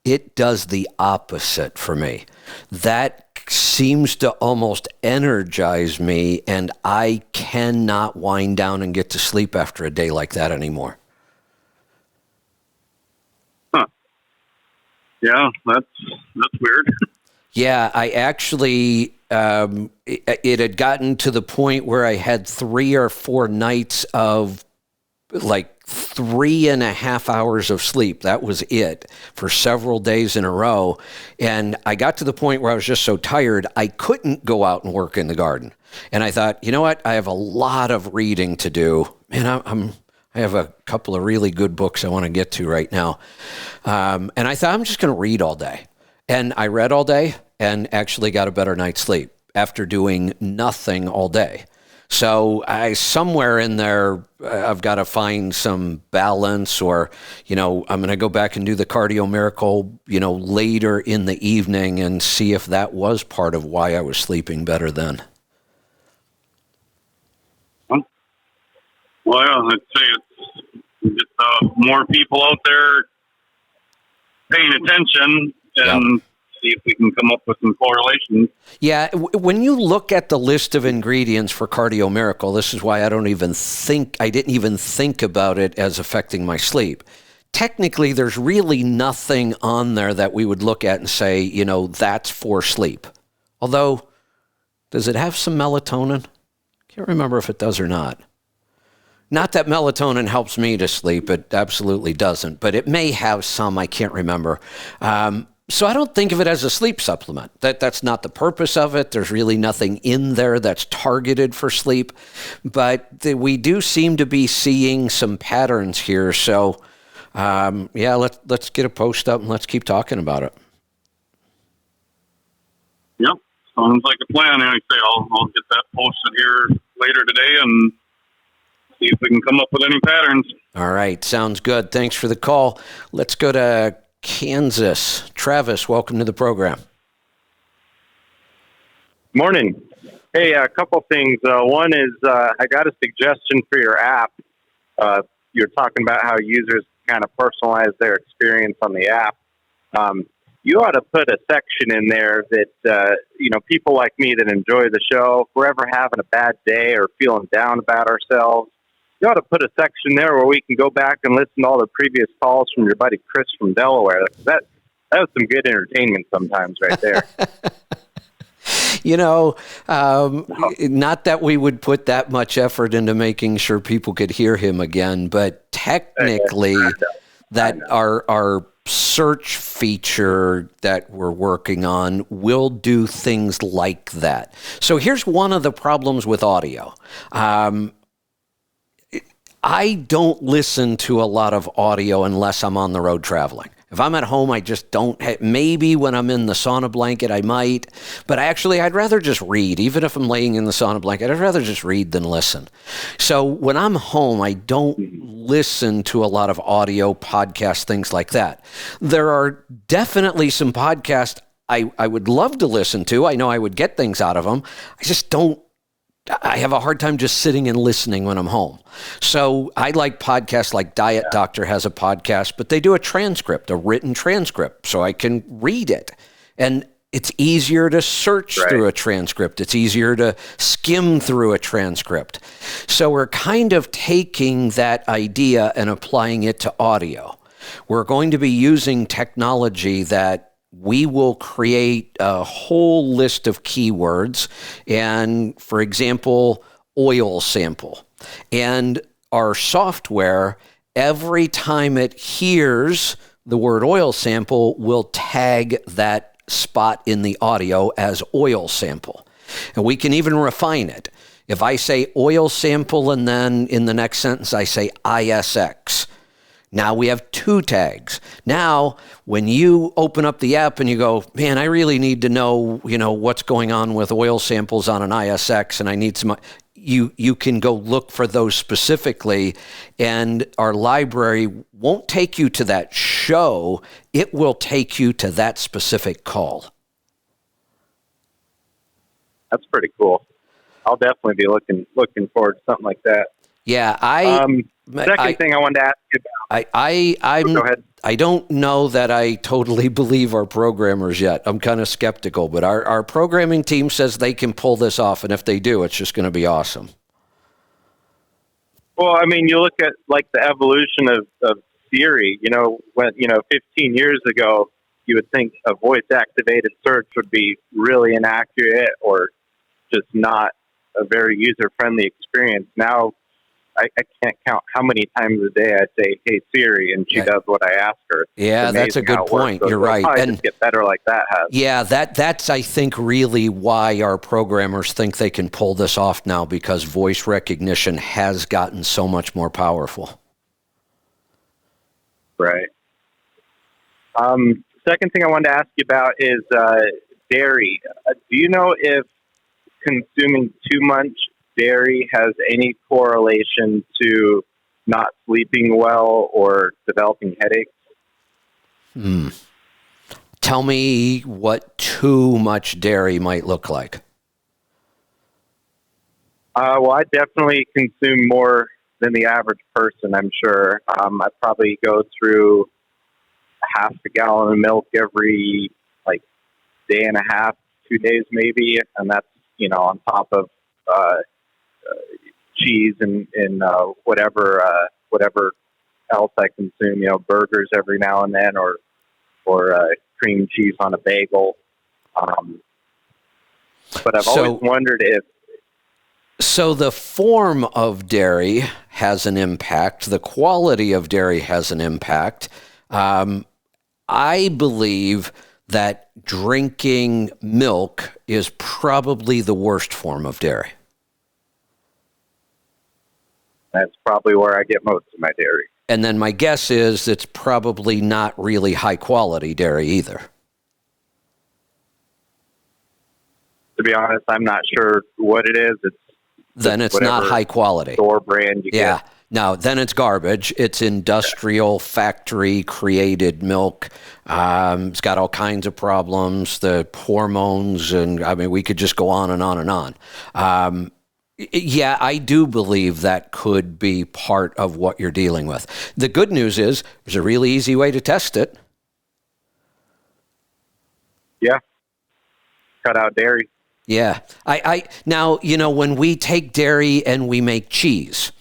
A: It does the opposite for me. That seems to almost energize me, and I cannot wind down and get to sleep after a day like that anymore.
H: Huh. Yeah, that's weird.
A: Yeah, I actually, it had gotten to the point where I had 3 or 4 nights of like 3.5 hours of sleep. That was it for several days in a row. And I got to the point where I was just so tired, I couldn't go out and work in the garden. And I thought, you know what? I have a lot of reading to do. And I have a couple of really good books I want to get to right now. And I thought, I'm just going to read all day. And I read all day and actually got a better night's sleep after doing nothing all day. So somewhere in there, I've got to find some balance, or, I'm going to go back and do the Cardio Miracle, later in the evening and see if that was part of why I was sleeping better then.
H: Well, yeah, I'd say it's more people out there paying attention and see if we can come up with some correlations.
A: Yeah, when you look at the list of ingredients for Cardio Miracle, this is why I didn't even think about it as affecting my sleep. Technically, there's really nothing on there that we would look at and say, that's for sleep. Although, does it have some melatonin? Can't remember if it does or not. Not that melatonin helps me to sleep. It absolutely doesn't. But it may have some. I can't remember. So I don't think of it as a sleep supplement. That's not the purpose of it. There's really nothing in there that's targeted for sleep. But we do seem to be seeing some patterns here. So, let's get a post up and let's keep talking about it.
H: Yep. Sounds like a plan. I say I'll get that posted here later today and see if we can come up with any patterns.
A: All right. Sounds good. Thanks for the call. Let's go to Kansas. Travis, welcome to the program.
I: Morning. Hey, a couple things. One is I got a suggestion for your app. You're talking about how users kind of personalize their experience on the app. You ought to put a section in there that, people like me that enjoy the show, if we're ever having a bad day or feeling down about ourselves, you ought to put a section there where we can go back and listen to all the previous calls from your buddy Chris from Delaware. That was some good entertainment sometimes right there.
A: Not that we would put that much effort into making sure people could hear him again, but technically that our search feature that we're working on will do things like that. So here's one of the problems with audio. I don't listen to a lot of audio unless I'm on the road traveling. If I'm at home, I just don't. Maybe when I'm in the sauna blanket, I might. But I'd rather just read. Even if I'm laying in the sauna blanket, I'd rather just read than listen. So when I'm home, I don't listen to a lot of audio podcasts, things like that. There are definitely some podcasts I would love to listen to. I know I would get things out of them. I just don't. I have a hard time just sitting and listening when I'm home. So I like podcasts like Diet Doctor has a podcast, but they do a transcript, a written transcript, so I can read it. And it's easier to search through a transcript. It's easier to skim through a transcript. So we're kind of taking that idea and applying it to audio. We're going to be using technology that we will create a whole list of keywords, and for example, oil sample. And our software, every time it hears the word oil sample, will tag that spot in the audio as oil sample. And we can even refine it. If I say oil sample and then in the next sentence I say ISX, now we have 2 tags. Now, when you open up the app and you go, man, I really need to know, what's going on with oil samples on an ISX, and I need some, you can go look for those specifically, and our library won't take you to that show. It will take you to that specific call.
I: That's pretty cool. I'll definitely be looking forward to something like that.
A: Yeah,
I: Second thing I wanted to ask you about. Go ahead.
A: I don't know that I totally believe our programmers yet. I'm kind of skeptical, but our programming team says they can pull this off, and if they do, it's just going to be awesome.
I: Well, I mean, you look at like the evolution of Siri. When 15 years ago, you would think a voice-activated search would be really inaccurate or just not a very user-friendly experience. Now, I can't count how many times a day I say, "Hey Siri," and she does what I ask her.
A: Yeah, that's a good point.
I: So
A: you're right.
I: And just get better like that has.
A: Yeah, that's I think really why our programmers think they can pull this off now, because voice recognition has gotten so much more powerful.
I: Right. Second thing I wanted to ask you about is dairy. Do you know if consuming too much dairy has any correlation to not sleeping well or developing headaches?
A: Tell me what too much dairy might look like.
I: Well, I definitely consume more than the average person, I'm sure. I probably go through half a gallon of milk every day and a half, 2 days maybe, and that's on top of cheese and whatever else I consume. Burgers every now and then, or cream cheese on a bagel. But I've always wondered if.
A: So the form of dairy has an impact. The quality of dairy has an impact. I believe that drinking milk is probably the worst form of dairy.
I: That's probably where I get most of my dairy.
A: And then my guess is it's probably not really high quality dairy either.
I: To be honest, I'm not sure what it is.
A: Then it's not high quality.
I: Store brand you get.
A: No, then it's garbage. It's industrial, factory-created milk. It's got all kinds of problems, the hormones, and we could just go on and on and on. Yeah, I do believe that could be part of what you're dealing with. The good news is there's a really easy way to test it.
I: Yeah. Cut out dairy.
A: Yeah. Now, when we take dairy and we make cheese,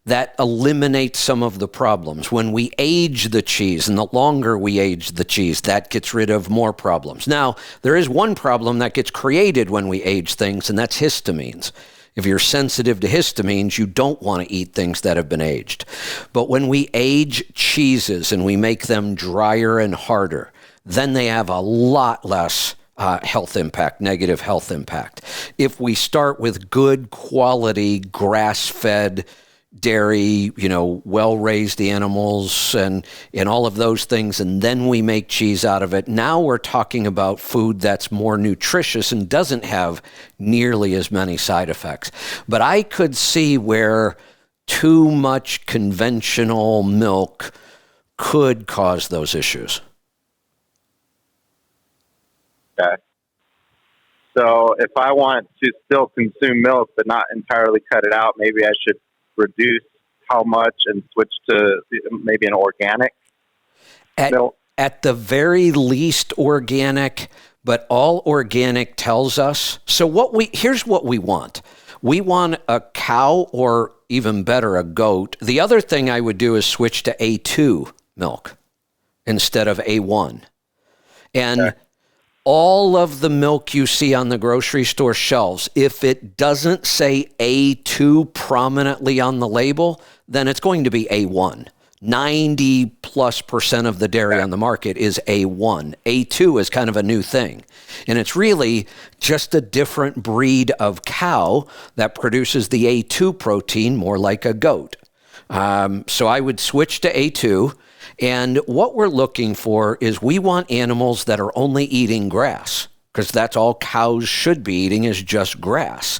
A: that eliminates some of the problems. When we age the cheese, and the longer we age the cheese, that gets rid of more problems. Now, there is one problem that gets created when we age things, and that's histamines. If you're sensitive to histamines, you don't want to eat things that have been aged. But when we age cheeses and we make them drier and harder, then they have a lot less health impact, negative health impact. If we start with good quality grass-fed dairy, well-raised animals and all of those things, and then we make cheese out of it, now we're talking about food that's more nutritious and doesn't have nearly as many side effects. But I could see where too much conventional milk could cause those issues.
I: Okay. So if I want to still consume milk but not entirely cut it out, maybe I should reduce how much and switch to maybe an organic milk?
A: At the very least organic, but all organic tells us. So here's what we want. We want a cow, or even better, a goat. The other thing I would do is switch to A2 milk instead of A1. And all of the milk you see on the grocery store shelves, if it doesn't say A2 prominently on the label, then it's going to be A1. 90+% of the dairy on the market is A1. A2 is kind of a new thing. And it's really just a different breed of cow that produces the A2 protein more like a goat. So I would switch to A2. And what we're looking for is we want animals that are only eating grass, because that's all cows should be eating is just grass.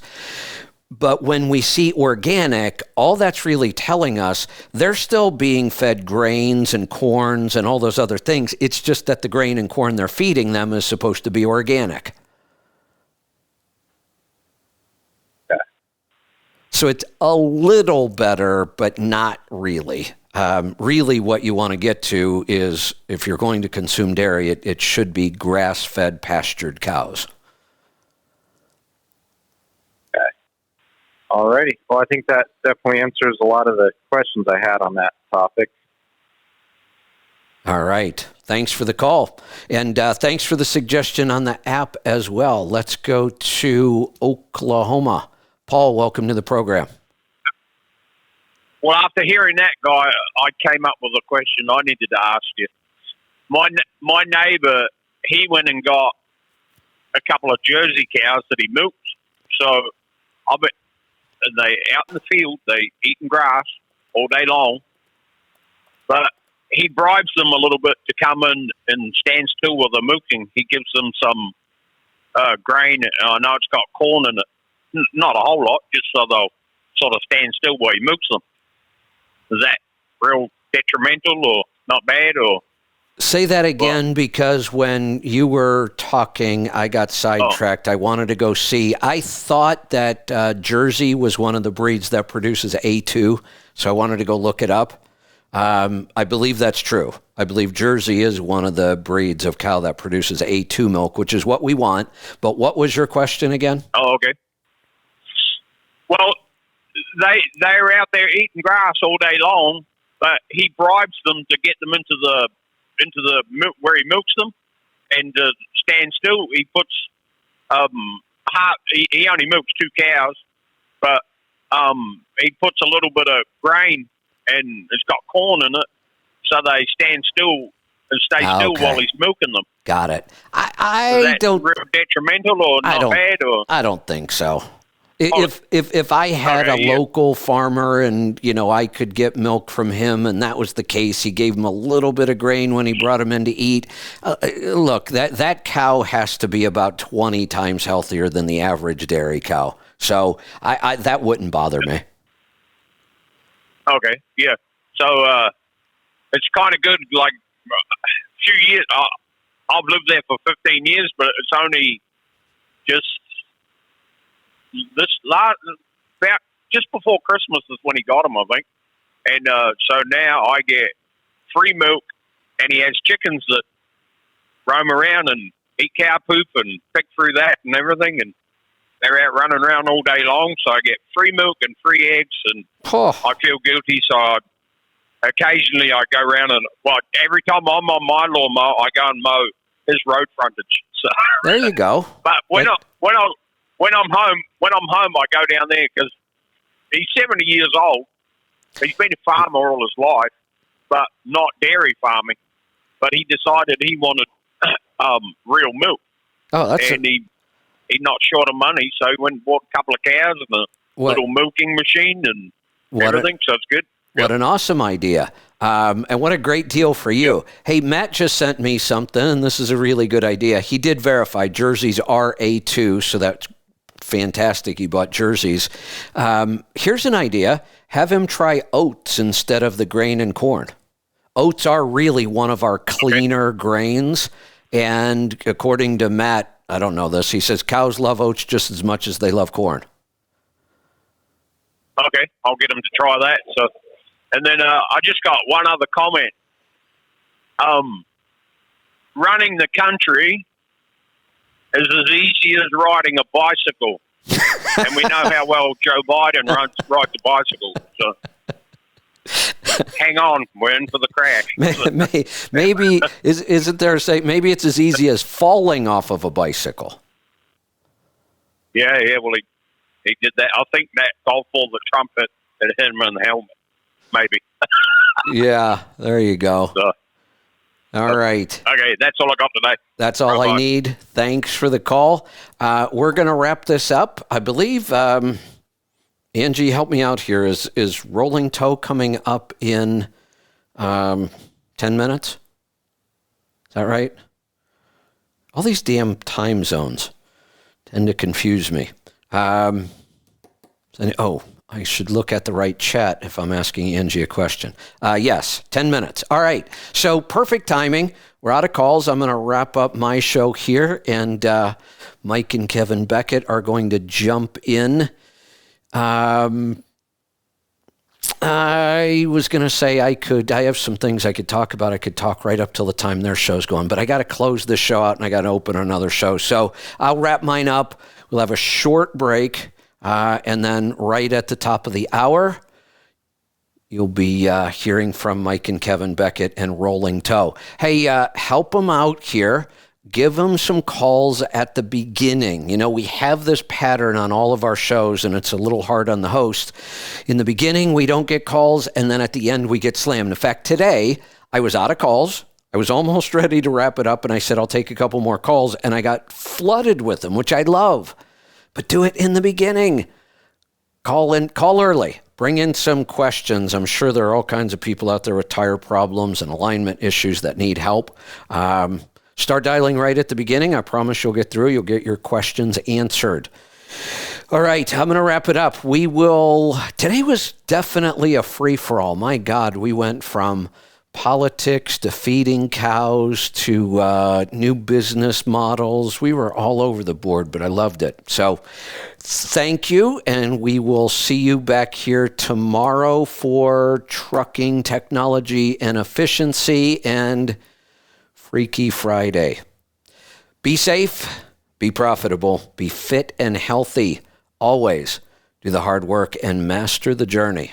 A: But when we see organic, all that's really telling us they're still being fed grains and corns and all those other things. It's just that the grain and corn they're feeding them is supposed to be organic.
I: Yeah.
A: So it's a little better, but not really. Really what you want to get to is if you're going to consume dairy, it should be grass-fed, pastured cows.
I: Alrighty. Well, I think that definitely answers a lot of the questions I had on that topic.
A: All right. Thanks for the call. And thanks for the suggestion on the app as well. Let's go to Oklahoma. Paul, welcome to the program.
J: Well, after hearing that guy, I came up with a question I needed to ask you. My neighbour, he went and got a couple of Jersey cows that he milks. So I bet they out in the field, they eating grass all day long. But he bribes them a little bit to come in and stand still while they're milking. He gives them some grain. I know it's got corn in it. Not a whole lot, just so they'll sort of stand still while he milks them. Is that real detrimental or not bad? Or
A: say that again, because when you were talking, I got sidetracked. I wanted to go see. I thought that Jersey was one of the breeds that produces A2, so I wanted to go look it up. I believe that's true. I believe Jersey is one of the breeds of cow that produces A2 milk, which is what we want. But what was your question again?
J: Oh, okay. Well, they're out there eating grass all day long, but he bribes them to get them into the milk where he milks them, and to stand still. He puts he only milks 2 cows, but he puts a little bit of grain and it's got corn in it, so they stand still and stay still while he's milking them.
A: Got it.
J: Is that real detrimental or not bad? Or
A: I don't think so. If I had a local farmer and, I could get milk from him and that was the case, he gave him a little bit of grain when he brought him in to eat. Look, that cow has to be about 20 times healthier than the average dairy cow. So that wouldn't bother me.
J: Okay, yeah. So it's kind of good, like a few years. I've lived there for 15 years, but it's only just about just before Christmas is when he got them, I think. And so now I get free milk, and he has chickens that roam around and eat cow poop and pick through that and everything, and they're out running around all day long. So I get free milk and free eggs, and I feel guilty. So occasionally I go around and, well, every time I'm on my lawnmower, I go and mow his road frontage. So
A: there you go.
J: But when I'm home, I go down there because he's 70 years old. He's been a farmer all his life, but not dairy farming. But he decided he wanted real milk.
A: Oh, that's
J: and he's not short of money, so he went and bought a couple of cows and a little milking machine and everything. So it's good.
A: What an awesome idea. And what a great deal for you. Hey, Matt just sent me something, and this is a really good idea. He did verify jerseys are A2, so that's fantastic. He bought jerseys. Here's an idea. Have him try oats instead of the grain and corn. Oats are really one of our cleaner grains. And according to Matt, I don't know this, he says cows love oats just as much as they love corn.
J: Okay, I'll get him to try that. So, and then I just got one other comment. Running the country is as easy as riding a bicycle. And we know how well Joe Biden rides a bicycle. So hang on, we're in for the crash.
A: Maybe isn't there a say? Maybe it's as easy as falling off of a bicycle.
J: Yeah. Well, he did that. I think that called for the trumpet and hit him in the helmet. Maybe.
A: Yeah, there you go. So, all right.
J: Okay, that's all I got today.
A: That's all I need. Thanks for the call. We're going to wrap this up. I believe, Angie, help me out here. Is Rolling Toe coming up in 10 minutes? Is that right? All these damn time zones tend to confuse me. I should look at the right chat if I'm asking Angie a question. Yes, 10 minutes. All right. So perfect timing. We're out of calls. I'm going to wrap up my show here, and Mike and Kevin Beckett are going to jump in. I was going to say I have some things I could talk about. I could talk right up till the time their show's going, but I got to close this show out and I got to open another show. So I'll wrap mine up. We'll have a short break. And then right at the top of the hour, you'll be hearing from Mike and Kevin Beckett and Rolling Toe. Hey, help them out here. Give them some calls at the beginning. You know, we have this pattern on all of our shows, and it's a little hard on the host. In the beginning, we don't get calls, and then at the end, we get slammed. In fact, today, I was out of calls. I was almost ready to wrap it up, and I said, I'll take a couple more calls, and I got flooded with them, which I love. But do it in the beginning. Call early. Bring in some questions. I'm sure there are all kinds of people out there with tire problems and alignment issues that need help. Start dialing right at the beginning. I promise you'll get through. You'll get your questions answered. All right, I'm going to wrap it up. Today was definitely a free-for-all. My God, we went from politics to feeding cows to new business models. We were all over the board, but I loved it. So thank you, and we will see you back here tomorrow for Trucking Technology and Efficiency and Freaky Friday. Be safe, be profitable, be fit and healthy. Always do the hard work and master the journey.